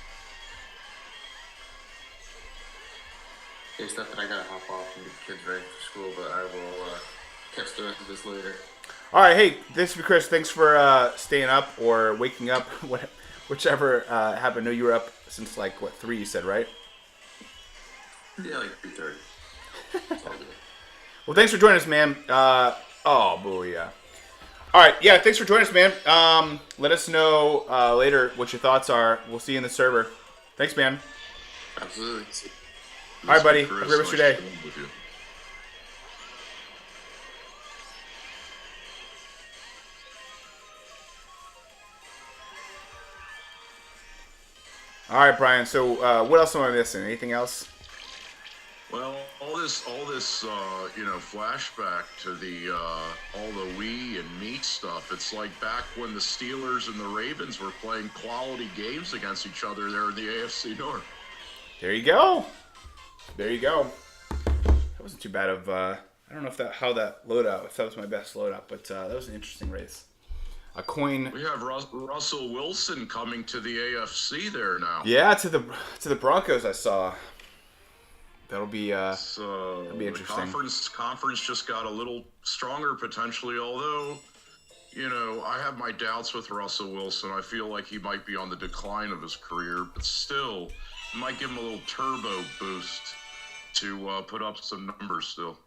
Hey, Stefan, I gotta hop off and get the kids ready for school, but I will catch the rest of this later. All right, hey, this is Chris. Thanks for staying up or waking up, whichever happened. I know you were up since like 3 you said, right? Yeah, like 3:30. It's all good. Well, thanks for joining us, man. Oh, booyah. All right, yeah, thanks for joining us, man. Let us know later what your thoughts are. We'll see you in the server. Thanks, man. Absolutely. All right, buddy. Chris, Have a great rest of your day. nice with you. All right, Brian. So, what else am I missing? Anything else? Well, all this, flashback to the all the Wii and meat stuff. It's like back when the Steelers and the Ravens were playing quality games against each other there in the AFC North. There you go. There you go. That wasn't too bad of. I don't know if how that loadout. If that was my best loadout, but that was an interesting race. A coin. We have Russell Wilson coming to the AFC there now. Yeah, to the Broncos. I saw. That'll be be interesting. The conference just got a little stronger potentially, although, I have my doubts with Russell Wilson. I feel like he might be on the decline of his career, but still, it might give him a little turbo boost to put up some numbers still.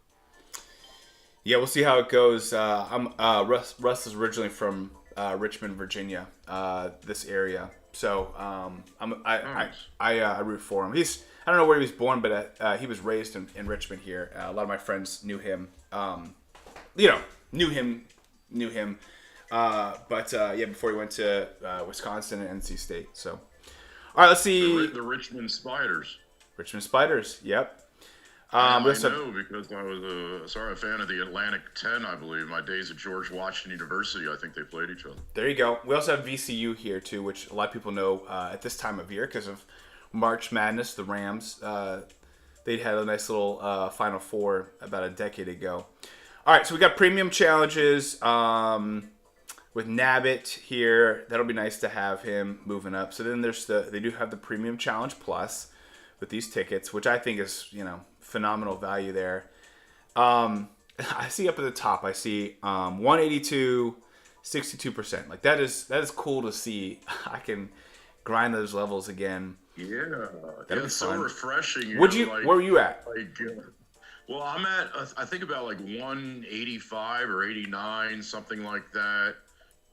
Yeah, we'll see how it goes. Russ is originally from Richmond, Virginia, this area. So I root for him. I don't know where he was born, but he was raised in Richmond here. A lot of my friends knew him. Knew him. But before he went to Wisconsin and NC State. So, all right, let's see. The Richmond Spiders. Richmond Spiders. Yep. I know because I was a fan of the Atlantic 10, I believe. My days at George Washington University, I think they played each other. There you go. We also have VCU here, too, which a lot of people know at this time of year because of March Madness, the Rams. They had a nice little Final Four about a decade ago. All right, so we got premium challenges with Nabbit here. That'll be nice to have him moving up. So then they do have the Premium Challenge Plus with these tickets, which I think is, phenomenal value there. I see up at the top, I see 182, 62%. Like that is cool to see. I can grind those levels again. Yeah, That'd be so fun. refreshing. Where were you at? Well, I'm at I think about like 185 or 89, something like that.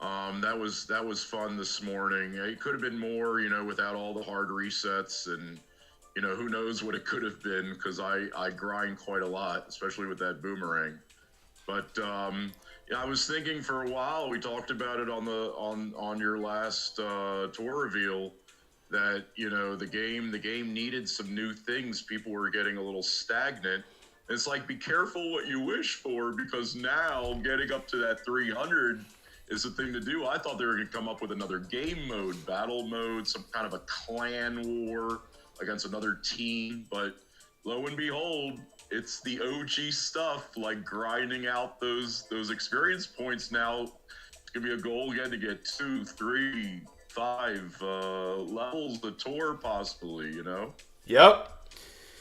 That was fun this morning. It could have been more, without all the hard resets and. Who knows what it could have been because I grind quite a lot, especially with that boomerang. But I was thinking for a while. We talked about it on your last tour reveal that the game needed some new things. People were getting a little stagnant. It's like be careful what you wish for because now getting up to that 300 is the thing to do. I thought they were going to come up with another game mode, battle mode, some kind of a clan war against another team, but lo and behold, it's the OG stuff, like grinding out those experience points. Now it's gonna be a goal again to get 2, 3, 5 levels the tour possibly. Yep,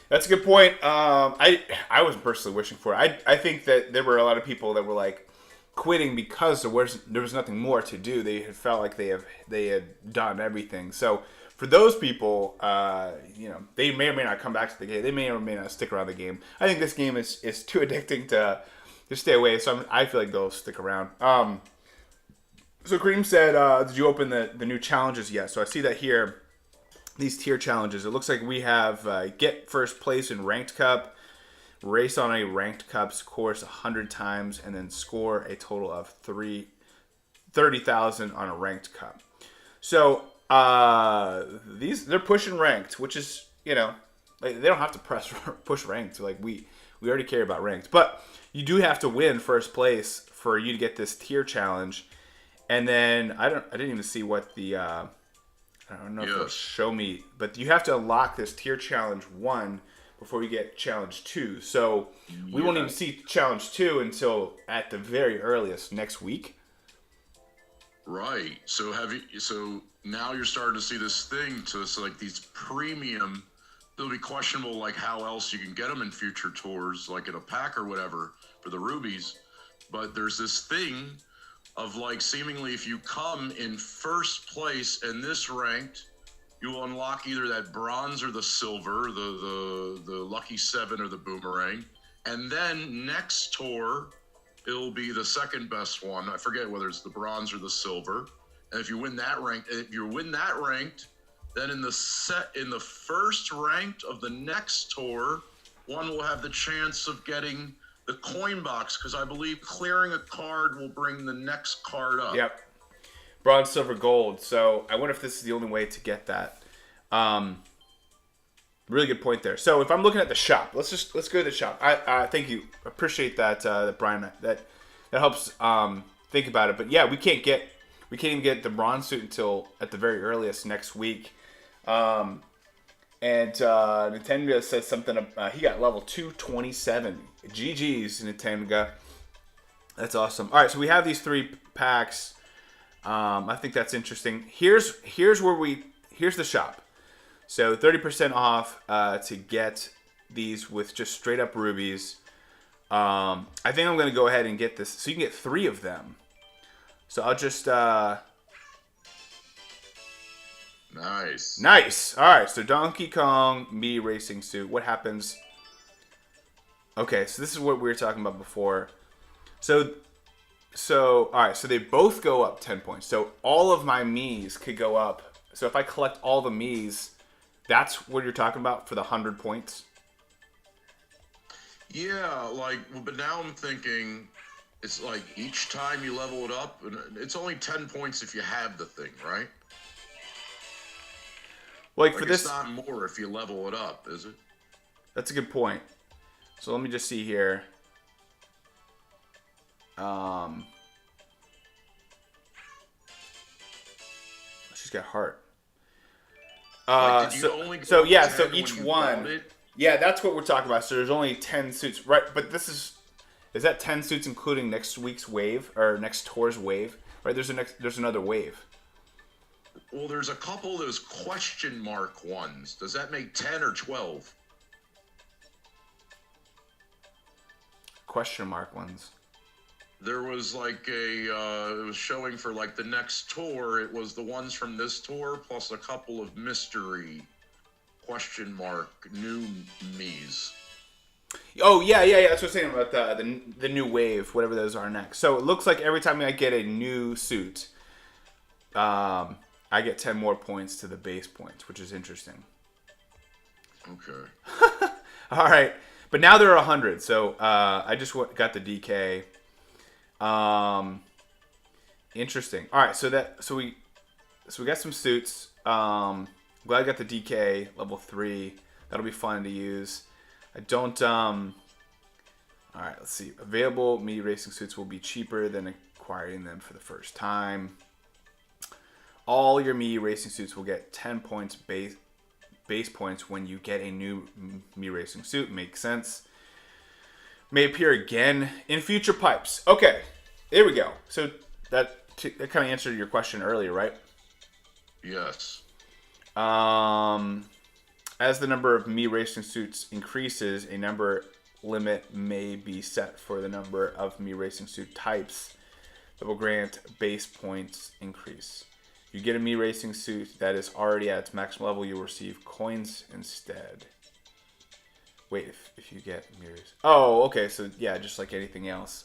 that's a good point. I wasn't personally wishing for it. I think that there were a lot of people that were like quitting because there was nothing more to do. They had felt like they had done everything. So. For those people, they may or may not come back to the game. They may or may not stick around the game. I think this game is too addicting to stay away. So I feel like they'll stick around. So Cream said, did you open the new challenges yet? So I see that here, these tier challenges. It looks like we have get first place in Ranked Cup, race on a Ranked Cup's course 100 times, and then score a total of 30,000 on a Ranked Cup. So they're pushing ranked, which is like, they don't have to push ranked. Like we We already care about ranked. But you do have to win first place for you to get this tier challenge. And then I didn't even see what the I don't know if it'll show me, but you have to unlock this tier challenge 1 before you get challenge 2. So we won't even see challenge 2 until at the very earliest next week. Right. So so now you're starting to see this thing. So like these premium, it'll be questionable like how else you can get them in future tours, like in a pack or whatever for the rubies. But there's this thing of like seemingly if you come in first place in this ranked, you will unlock either that bronze or the silver, the lucky 7 or the boomerang. And then next tour, it'll be the second best one. I forget whether it's the bronze or the silver. And if you win that ranked, then in the first ranked of the next tour, one will have the chance of getting the coin box, because I believe clearing a card will bring the next card up. Yep. Bronze, silver, gold. So I wonder if this is the only way to get that. Really good point there. So if I'm looking at the shop, let's go to the shop. I thank you. Appreciate that, Brian. That helps think about it. But yeah, we can't even get the bronze suit until at the very earliest next week. And Nintendo says something. He got level 227. GG's, Nintendo. That's awesome. All right, so we have these 3 packs. I think that's interesting. Here's the shop. So 30% off to get these with just straight up rubies. I think I'm going to go ahead and get this. So you can get 3 of them. So I'll just... Nice. All right, so Donkey Kong Mii Racing Suit. What happens? Okay, so this is what we were talking about before. So all right, so they both go up 10 points. So all of my Miis could go up. So if I collect all the Miis, that's what you're talking about for the 100 points? Yeah, but now I'm thinking it's like each time you level it up, and it's only 10 points if you have the thing, right? Like for this, it's not more if you level it up, is it? That's a good point. So let me just see here. She's got heart. So each one. Yeah, that's what we're talking about. So there's only 10 suits, right? But is that 10 suits including next week's wave or next tour's wave? Right? There's another wave. Well, there's a couple of those question mark ones. Does that make 10 or 12? Question mark ones. There was it was showing for like the next tour. It was the ones from this tour plus a couple of mystery question mark new Miis. Oh yeah. That's what I'm saying about the new wave, whatever those are next. So it looks like every time I get a new suit, I get 10 more points to the base points, which is interesting. Okay. All right. But now there are 100, so I just got the DK. Interesting. All right, so we got some suits. Glad I got the DK level 3. That'll be fun to use. I don't. All right, let's see. Available Mii Racing suits will be cheaper than acquiring them for the first time. All your Mii Racing suits will get 10 points base points when you get a new Mii Racing suit. Makes sense. May appear again in future pipes. Okay, there we go. So that kind of answered your question earlier, right? Yes. As the number of Mii Racing suits increases, a number limit may be set for the number of Mii Racing suit types that will grant base points increase. You get a Mii Racing suit that is already at its maximum level, you'll receive coins instead. Wait, if you get Mii Racing... Oh, okay, so yeah, just like anything else.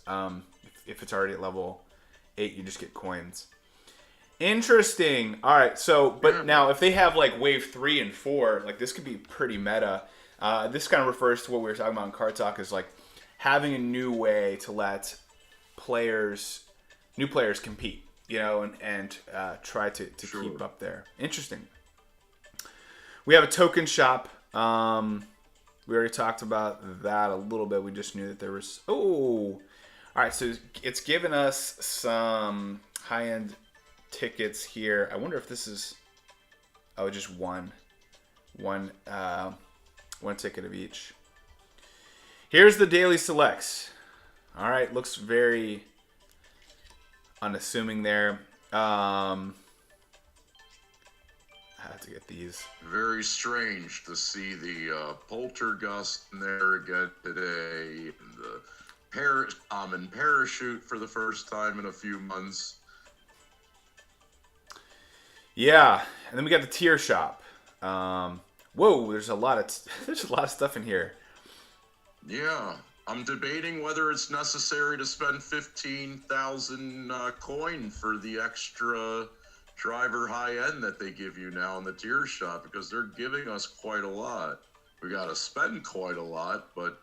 If it's already at level 8, you just get coins. Interesting. All right, so, but now if they have like wave 3 and 4, like this could be pretty meta. This kind of refers to what we were talking about in Kart Talk, is like having a new way to let new players compete. And try to keep up there. Interesting. We have a token shop. We already talked about that a little bit. We just knew that there was... Oh! Alright, so it's given us some high-end tickets here. I wonder if this is... Oh, just one ticket of each. Here's the daily selects. Alright, looks very unassuming there. I have to get these. Very strange to see the poltergust in there again today. And the common parachute for the first time in a few months. Yeah, and then we got the tier shop. Whoa, there's a lot of stuff in here. Yeah, I'm debating whether it's necessary to spend 15,000 coin for the extra driver high end that they give you now in the tier shop, because they're giving us quite a lot. We got to spend quite a lot, but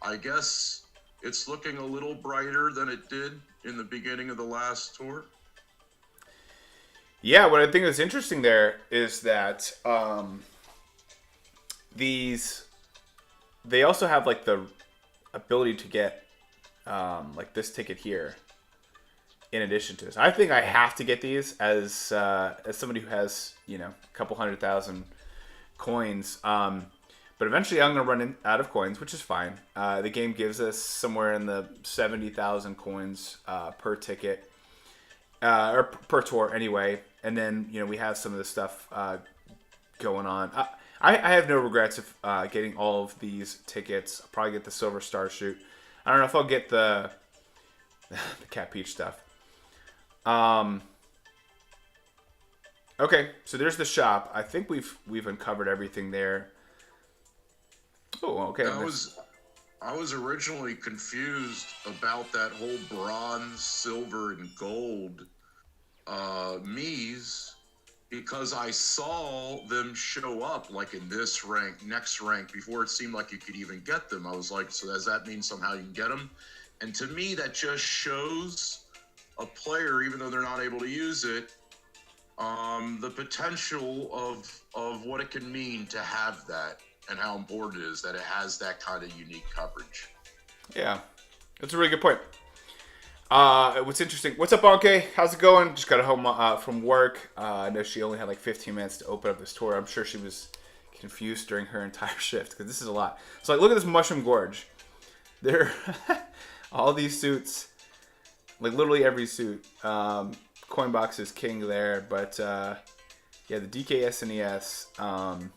I guess it's looking a little brighter than it did in the beginning of the last tour. Yeah, what I think is interesting there is that they also have like the ability to get like this ticket here in addition to this. I think I have to get these as somebody who has, you know, a couple 100,000 coins. But eventually I'm going to run out of coins, which is fine. The game gives us somewhere in the 70,000 coins per ticket. Or per tour anyway. And then, you know, we have some of the stuff going on. I have no regrets of getting all of these tickets. I'll probably get the Silver Star Shoot. I don't know if I'll get the Cat Peach stuff. Okay, so there's the shop. I think we've uncovered everything there. Oh, okay. I was originally confused about that whole bronze, silver, and gold Miis, because I saw them show up like in this rank, next rank, before it seemed like you could even get them. I was like, so does that mean somehow you can get them? And to me, that just shows a player, even though they're not able to use it, the potential of what it can mean to have that, and how important it is that it has that kind of unique coverage. Yeah, that's a really good point. What's interesting? What's up, Bonke? How's it going? Just got home from work. I know she only had like 15 minutes to open up this tour. I'm sure she was confused during her entire shift, because this is a lot. So, like, look at this Mushroom Gorge. There, all these suits, like literally every suit. Coinbox is king there, but yeah, the DK SNES.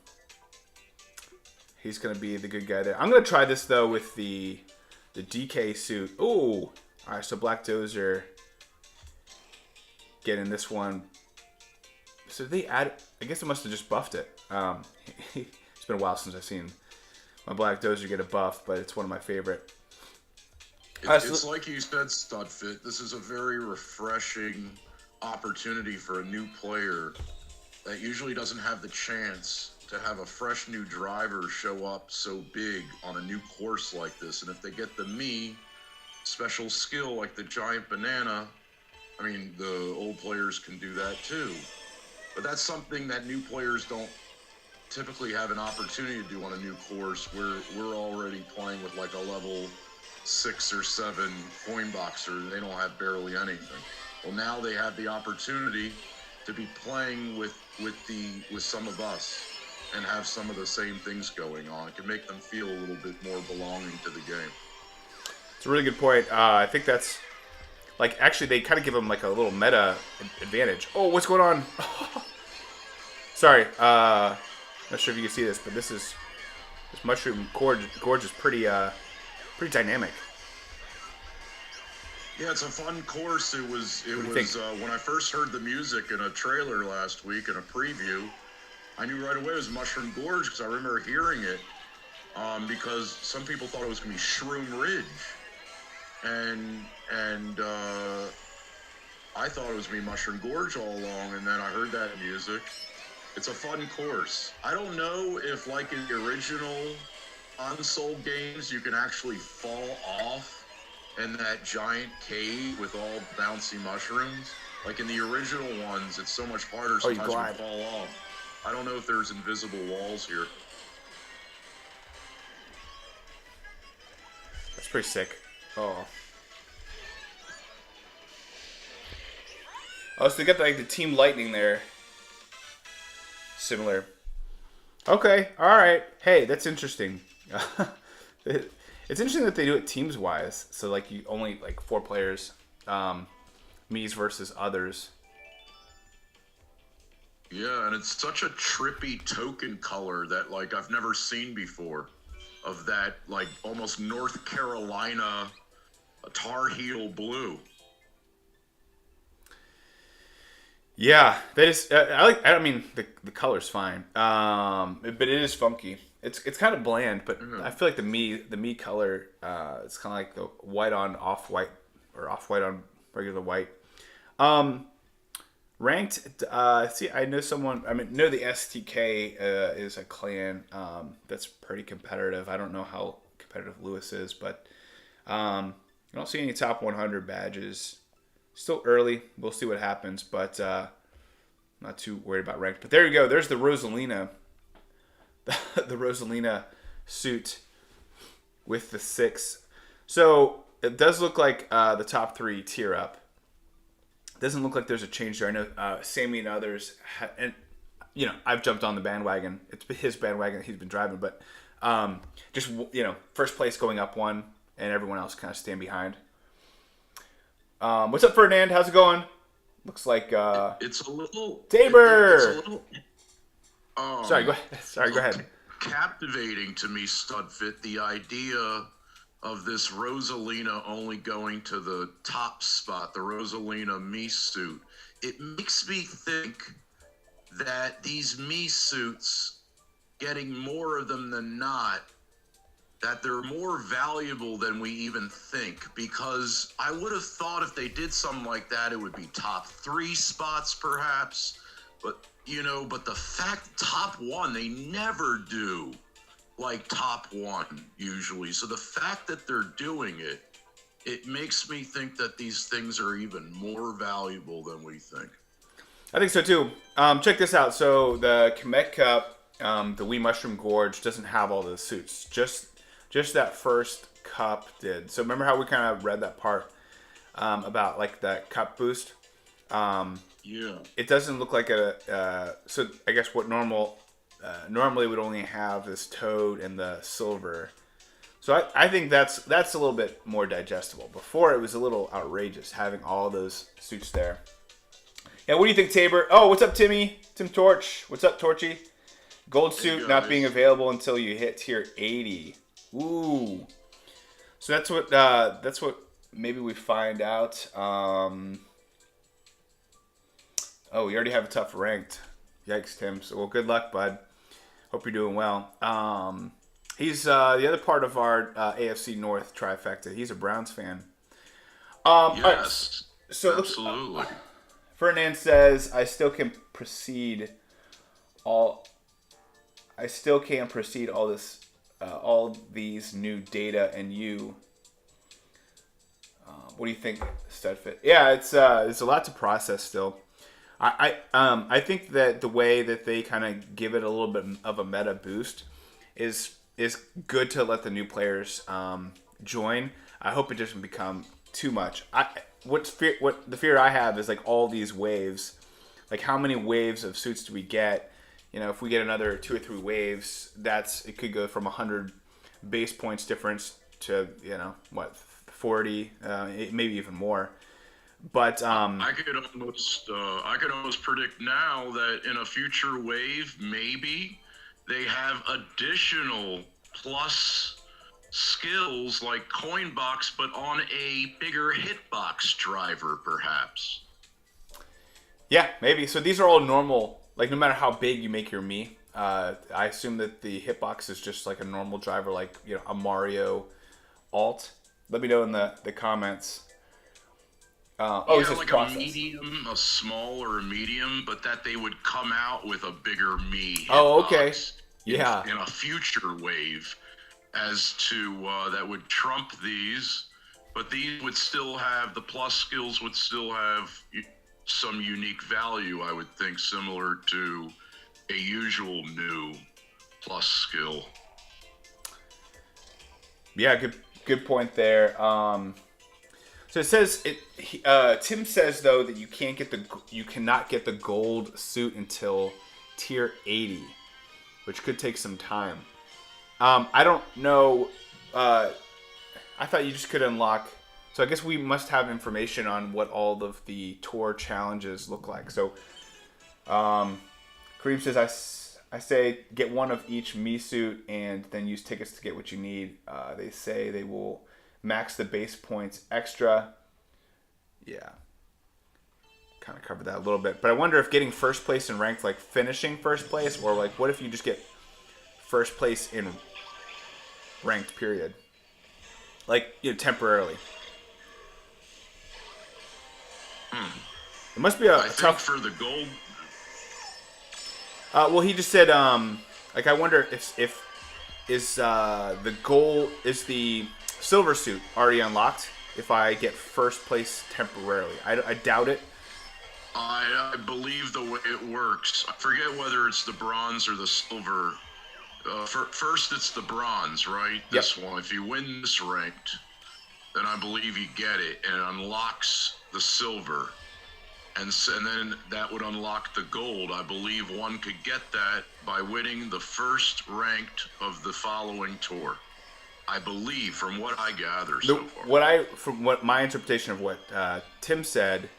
He's gonna be the good guy there. I'm gonna try this though with the DK suit. Oh. All right, so Black Dozer getting this one. So they add, I guess it must have just buffed it. It's been a while since I've seen my Black Dozer get a buff, but it's one of my favorite. It's like you said, Studfit. This is a very refreshing opportunity for a new player that usually doesn't have the chance to have a fresh new driver show up so big on a new course like this. And if they get the Mii special skill like the giant banana, I mean, the old players can do that too, but that's something that new players don't typically have an opportunity to do on a new course, where we're already playing with like a level 6 or 7 coin boxer. They don't have barely anything. Well, now they have the opportunity to be playing with some of us and have some of the same things going on. It can make them feel a little bit more belonging to the game. It's a really good point. I think that's, like, actually they kind of give them like a little meta advantage. Oh, what's going on? Sorry, not sure if you can see this, but this Mushroom Gorge is pretty dynamic. Yeah, it's a fun course. It was when I first heard the music in a trailer last week in a preview, I knew right away it was Mushroom Gorge, because I remember hearing it, because some people thought it was going to be Shroom Ridge. And I thought it was going to be Mushroom Gorge all along, and then I heard that music. It's a fun course. I don't know if, like in the original unsold games, you can actually fall off in that giant cave with all bouncy mushrooms. Like in the original ones, it's so much harder sometimes to fall off. I don't know if there's invisible walls here. It's pretty sick. Oh. Oh, so they got like the Team Lightning there. Similar. Okay, alright. Hey, that's interesting. It's interesting that they do it teams wise. So like you only like 4 players. Me's versus others. Yeah, and it's such a trippy token color that like I've never seen before. Of that like almost North Carolina Tar Heel blue. Yeah, that is. I like. I mean, the color's fine. But it is funky. It's kind of bland, but I feel like the me color. It's kind of like the white on off white or off white on regular white. Ranked. See, I know someone. I mean, know the STK is a clan that's pretty competitive. I don't know how competitive Lewis is, but I don't see any top 100 badges. Still early. We'll see what happens, but not too worried about ranked. But there you go. There's the Rosalina. The Rosalina suit with the 6. So it does look like the top 3 tier up. Doesn't look like there's a change there. I know Sammy and others, and I've jumped on the bandwagon. It's his bandwagon that he's been driving, but just first place going up 1, and everyone else kind of stand behind. What's up, Ferdinand? How's it going? Looks like it's a little Tabor. It's a little. Sorry, go ahead. Sorry, go ahead. Captivating to me, Studfit, the idea of this Rosalina only going to the top spot, the Rosalina me suit. It makes me think that these me suits, getting more of them than not, that they're more valuable than we even think, because I would have thought if they did something like that, it would be top 3 spots perhaps, but the fact top 1, they never do like top 1 usually. So the fact that they're doing it, it makes me think that these things are even more valuable than we think. I think so too. Check this out. So the Komet Cup, the Wee Mushroom Gorge doesn't have all the suits. Just that first cup did. So remember how we kind of read that part about like that cup boost? Yeah. It doesn't look like so I guess what normally would only have this toad and the silver. So I think that's a little bit more digestible. Before it was a little outrageous having all those suits there. Yeah, what do you think, Tabor? Oh, what's up, Timmy? Tim Torch. What's up, Torchy? Gold suit not being available until you hit tier 80. Ooh. So that's what maybe we find out. Oh, we already have a tough ranked. Yikes, Tim. So, well, good luck, bud. Hope you're doing well. He's the other part of our AFC North trifecta. He's a Browns fan. Yes. Right. So absolutely. Fernand says, I still can't proceed all this, all these new data and you. What do you think, Studfit? Yeah, it's a lot to process still. I think that the way that they kind of give it a little bit of a meta boost is good to let the new players join. I hope it doesn't become too much. What the fear I have is like all these waves. Like how many waves of suits do we get? If we get another 2 or 3 waves, it could go from 100 base points difference to 40, maybe even more. But I could almost predict now that in a future wave, maybe they have additional plus skills like Coinbox, but on a bigger hitbox driver, perhaps. Yeah, maybe. So these are all normal. Like no matter how big you make your me, I assume that the hitbox is just like a normal driver, like a Mario alt. Let me know in the comments. Like process. A medium, a small, or a medium, but that they would come out with a bigger me. Oh, okay. Yeah. In a future wave, as to that would trump these, but these would still have the plus skills would still have some unique value. I would think similar to a usual new plus skill. Yeah, good point there. So it says Tim says though that you cannot get the gold suit until tier 80, which could take some time. I don't know. I thought you just could unlock. So I guess we must have information on what all of the tour challenges look like. So, Kareem says, I say get one of each me suit and then use tickets to get what you need. They say they will max the base points extra. Yeah. Kind of covered that a little bit. But I wonder if getting first place in ranked, like finishing first place, or like what if you just get first place in ranked period? Like, temporarily. It must be a I tough. think for the gold. Well, he just said, like, I wonder if the goal is the silver suit already unlocked. If I get first place temporarily, I doubt it. I believe the way it works. I forget whether it's the bronze or the silver. First, it's the bronze, right? Yep. This one. If you win this ranked, then I believe you get it, and it unlocks the silver. And then that would unlock the gold. I believe one could get that by winning the first ranked of the following tour. I believe, from what I gather so far. From what my interpretation of what Tim said,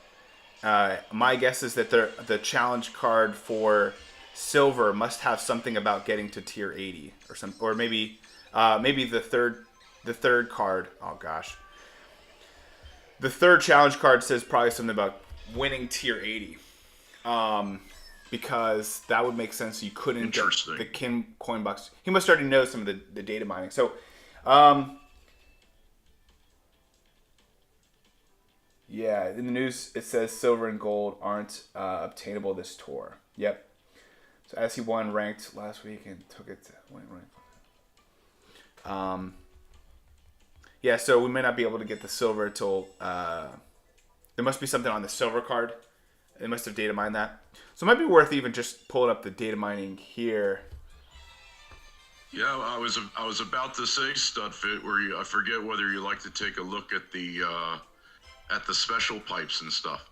my guess is that the challenge card for silver must have something about getting to tier 80 or something, or maybe the third card. Oh gosh, the third challenge card says probably something about winning tier 80, because that would make sense. You couldn't get the coin box. He must already know some of the data mining. So, yeah, in the news it says silver and gold aren't obtainable this tour. Yep. So as he won ranked last week and took it to win ranked. Yeah, so we may not be able to get the silver until there must be something on the silver card. They must have data mined that. So it might be worth even just pulling up the data mining here. Yeah, I was about to say, Studfit, where I forget whether you like to take a look at the special pipes and stuff.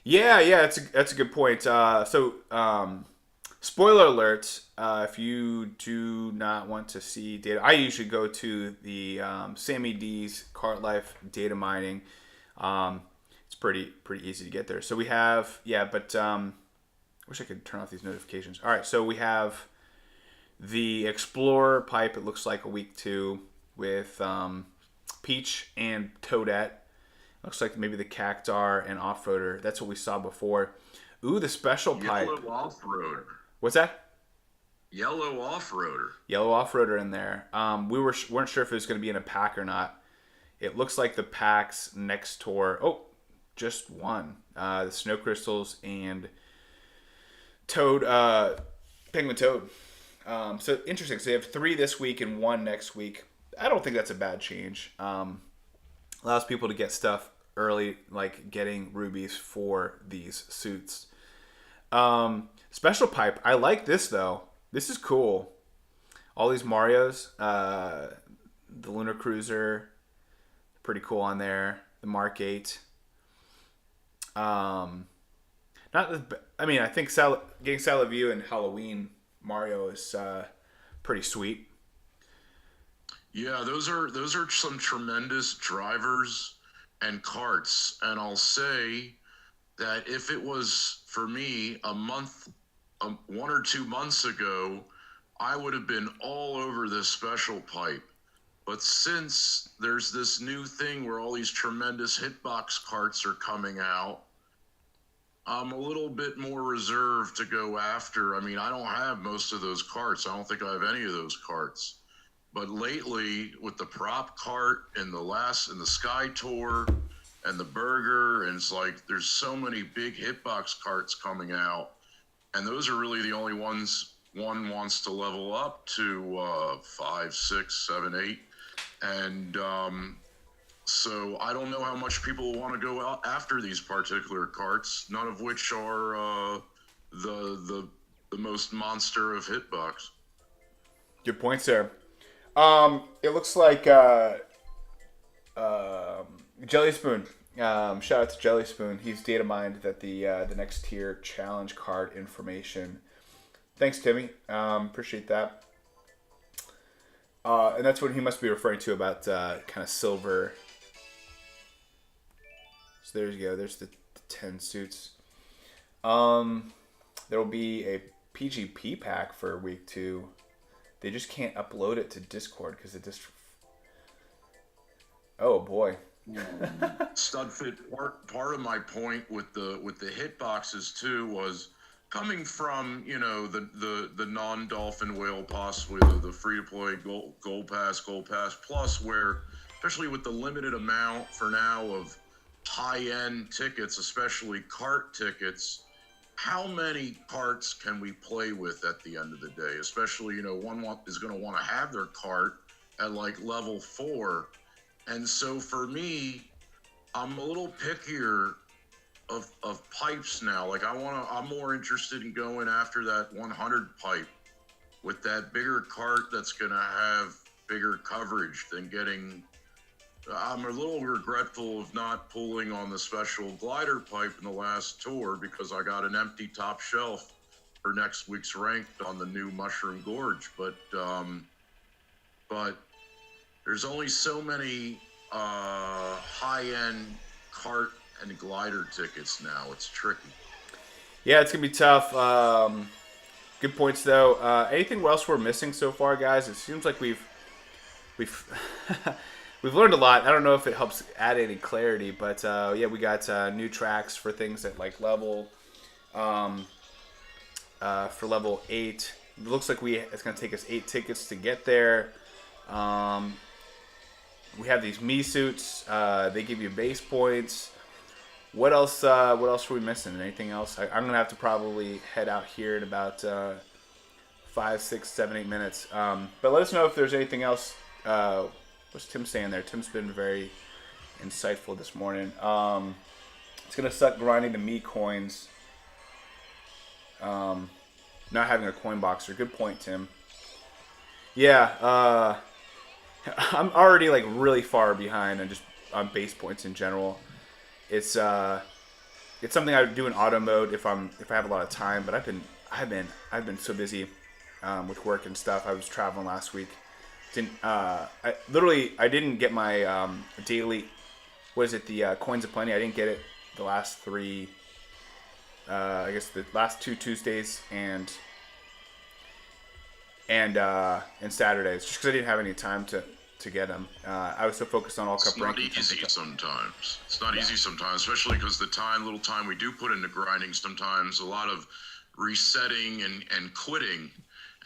Yeah, that's a good point. Spoiler alert, if you do not want to see data, I usually go to the Sammy D's Kart Life data mining. It's pretty easy to get there. So we have, wish I could turn off these notifications. All right, so we have the Explorer pipe, it looks like a week 2 with Peach and Toadette. Looks like maybe the Cactar and Off-Roader. That's what we saw before. Ooh, the special pipe. Yellow Off-Roader. What's that? Yellow Off-Roader. Yellow Off-Roader in there. We weren't sure if it was going to be in a pack or not. It looks like the packs next tour. Oh, just one. The Snow Crystals and Toad, Penguin Toad. So interesting. So they have 3 this week and 1 next week. I don't think that's a bad change. Allows people to get stuff early, like getting rubies for these suits. Special pipe. I like this though. This is cool. All these Marios, the Lunar Cruiser, pretty cool on there. The Mark 8. I think getting Salaview and Halloween Mario is pretty sweet. Yeah, those are some tremendous drivers and karts, and I'll say that if it was for me 1 or 2 months ago, I would have been all over this special pipe. But since there's this new thing where all these tremendous hitbox karts are coming out, I'm a little bit more reserved to go after. I mean, I don't have most of those karts. I don't think I have any of those karts. But lately, with the prop cart and the Sky Tour and the Burger, and it's like there's so many big hitbox carts coming out, and those are really the only ones one wants to level up to 5, 6, 7, 8, and so I don't know how much people want to go out after these particular carts, none of which are the most monster of hitbox. Good points there. It looks like Jelly Spoon. Shout out to Jelly Spoon. He's data mined that the next tier challenge card information. Thanks, Timmy. Appreciate that. And that's what he must be referring to about kind of silver. So there you go. There's the 10 suits. There will be a PGP pack for week 2. They just can't upload it to Discord because it just. Oh boy. Studfit. Part of my point with the hitboxes too was coming from the non-dolphin whale, possibly the free-to-play gold pass plus, where especially with the limited amount for now of high-end tickets, especially Kart tickets, how many carts can we play with at the end of the day? Especially, one is going to want to have their cart at like level 4. And so for me, I'm a little pickier of pipes now. Like I'm more interested in going after that 100 pipe with that bigger cart that's going to have bigger coverage than getting. I'm a little regretful of not pulling on the special glider pipe in the last tour because I got an empty top shelf for next week's ranked on the new Mushroom Gorge. But there's only so many high-end cart and glider tickets now. It's tricky. Yeah, it's gonna be tough. Good points though. Anything else we're missing so far, guys? It seems like we've we've learned a lot. I don't know if it helps add any clarity, but yeah, we got new tracks for things at like level for level 8. It looks like it's gonna take us 8 tickets to get there. We have these me suits. They give you base points. What else? What else are we missing? Anything else? I'm gonna have to probably head out here in about 5, 6, 7, 8 minutes. But let us know if there's anything else. What's Tim saying there? Tim's been very insightful this morning. It's gonna suck grinding the me coins. Not having a coin boxer. Good point, Tim. Yeah. I'm already like really far behind on base points in general. It's something I would do in auto mode if I have a lot of time, but I've been so busy with work and stuff. I was traveling last week. I didn't get my daily, the Coins of Plenty. I didn't get it the last 3 I guess the last 2 Tuesdays and Saturdays, just because I didn't have any time to get them. I was so focused on all cup ranking. It's not easy sometimes. It's not easy sometimes, especially because little time we do put into grinding, sometimes a lot of resetting and quitting.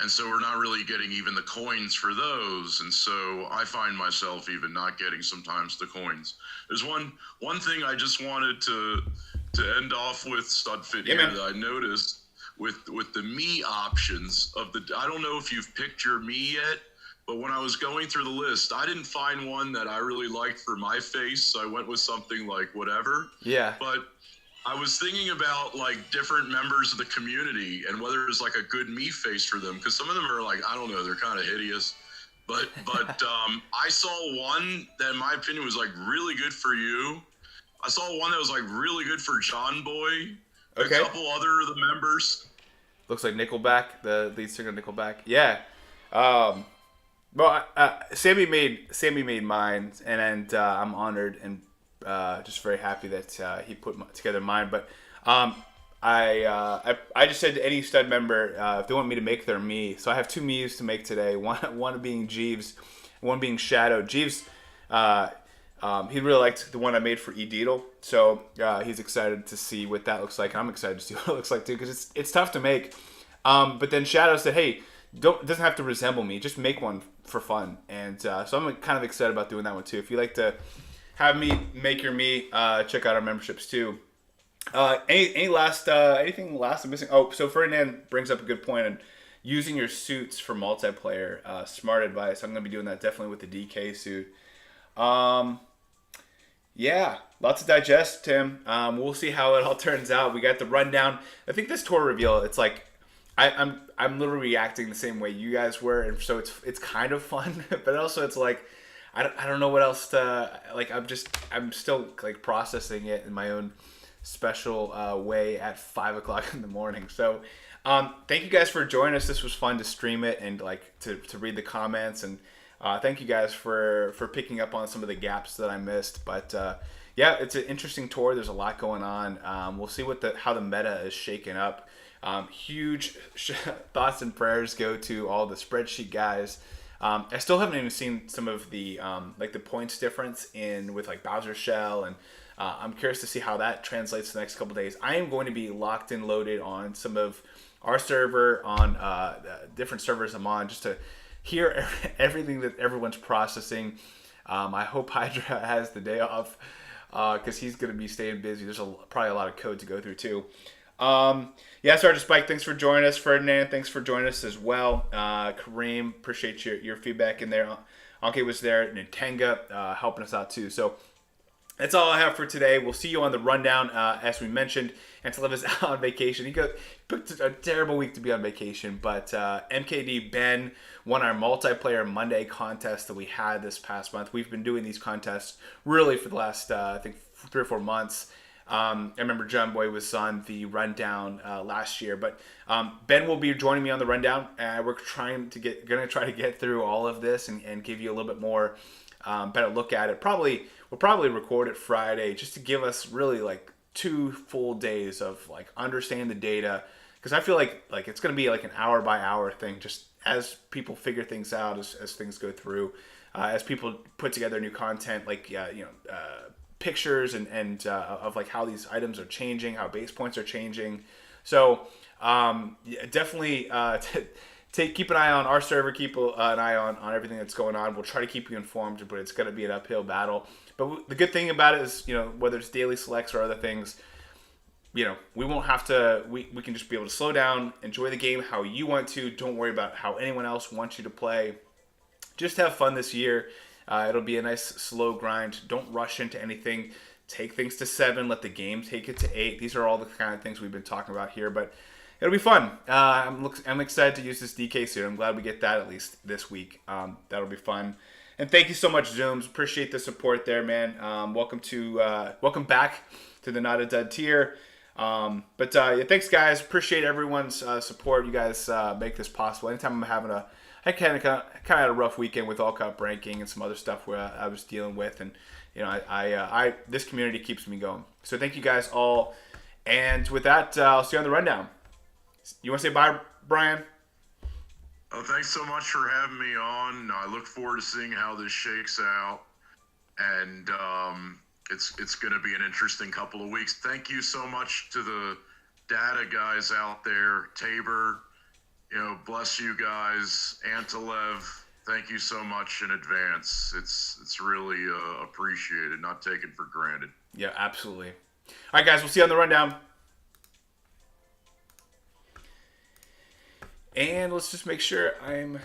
And so we're not really getting even the coins for those. And so I find myself even not getting sometimes the coins. There's one thing I just wanted to end off with, Studfit, here that I noticed with the me options of I don't know if you've picked your me yet, but when I was going through the list, I didn't find one that I really liked for my face, so I went with something like whatever. Yeah. But I was thinking about like different members of the community and whether there's like a good me face for them, because some of them are like, I don't know, they're kind of hideous. But I saw one that in my opinion was like really good for you. I saw one that was like really good for John Boy. Okay. A couple other of the members. Looks like Nickelback, the lead singer of Nickelback. Yeah. Well, Sammy made mine, and I'm honored and just very happy that he put together mine. But I just said to any stud member if they want me to make their me. So I have 2 me's to make today. One being Jeeves, one being Shadow. Jeeves, he really liked the one I made for Edidle, so he's excited to see what that looks like. I'm excited to see what it looks like too, because it's tough to make. But then Shadow said, "Hey, it doesn't have to resemble me. Just make one for fun." And so I'm kind of excited about doing that one too. If you like to have me make your me, check out our memberships too. Anything last I'm missing? Oh, so Ferdinand brings up a good point on using your suits for multiplayer. Smart advice. I'm gonna be doing that definitely with the DK suit. Yeah, lots to digest, Tim. We'll see how it all turns out. We got the rundown. I think this tour reveal, it's like I'm literally reacting the same way you guys were, and so it's kind of fun, but also it's like I don't know what else to like. I'm still like processing it in my own special way at 5 o'clock in the morning. So thank you guys for joining us. This was fun to stream it and like to read the comments, and thank you guys for picking up on some of the gaps that I missed. But yeah, it's an interesting tour. There's a lot going on. We'll see how the meta is shaken up. Huge thoughts and prayers go to all the spreadsheet guys. I still haven't even seen some of the like the points difference with like Bowser Shell, and I'm curious to see how that translates the next couple days. I am going to be locked and loaded on some of our server, on different servers I'm on, just to hear everything that everyone's processing. I hope Hydra has the day off because he's going to be staying busy. There's probably a lot of code to go through too. Yeah, Sergeant Spike, thanks for joining us. Ferdinand, thanks for joining us as well. Kareem, appreciate your feedback in there. Anke was there. Nintanga helping us out too. So that's all I have for today. We'll see you on the rundown. As we mentioned, Antelev is out on vacation. He picked a terrible week to be on vacation, but MKD Ben won our multiplayer Monday contest that we had this past month. We've been doing these contests really for the last, I think, 3 or 4 months. I remember John Boy was on the rundown last year, but Ben will be joining me on the rundown. We're going to try to get through all of this and give you a little bit more better look at it. We'll probably record it Friday just to give us really like 2 full days of like understanding the data, because I feel like it's going to be like an hour by hour thing, just as people figure things out, as things go through, as people put together new content, like pictures and of like how these items are changing, how base points are changing. So definitely keep an eye on our server, keep an eye on everything that's going on. We'll try to keep you informed, but it's going to be an uphill battle. But the good thing about it is, whether it's daily selects or other things, we won't have to, we can just be able to slow down, enjoy the game how you want to. Don't worry about how anyone else wants you to play. Just have fun this year. It'll be a nice slow grind. Don't rush into anything. Take things to 7. Let the game take it to 8. These are all the kind of things we've been talking about here, but it'll be fun. I'm excited to use this DK suit. I'm glad we get that at least this week. That'll be fun. And thank you so much, Zooms. Appreciate the support there, man. Welcome back to the Not a Dud tier. But yeah, thanks, guys. Appreciate everyone's support. You guys make this possible. Anytime I'm having I kind of had a rough weekend with All Cup ranking and some other stuff where I was dealing with, and this community keeps me going. So thank you guys all, and with that, I'll see you on the rundown. You want to say bye, Brian? Oh, thanks so much for having me on. I look forward to seeing how this shakes out, and it's going to be an interesting couple of weeks. Thank you so much to the data guys out there, Tabor. Bless you guys. Antelev, thank you so much in advance. It's really appreciated, not taken for granted. Yeah, absolutely. All right, guys, we'll see you on the rundown. And let's just make sure I'm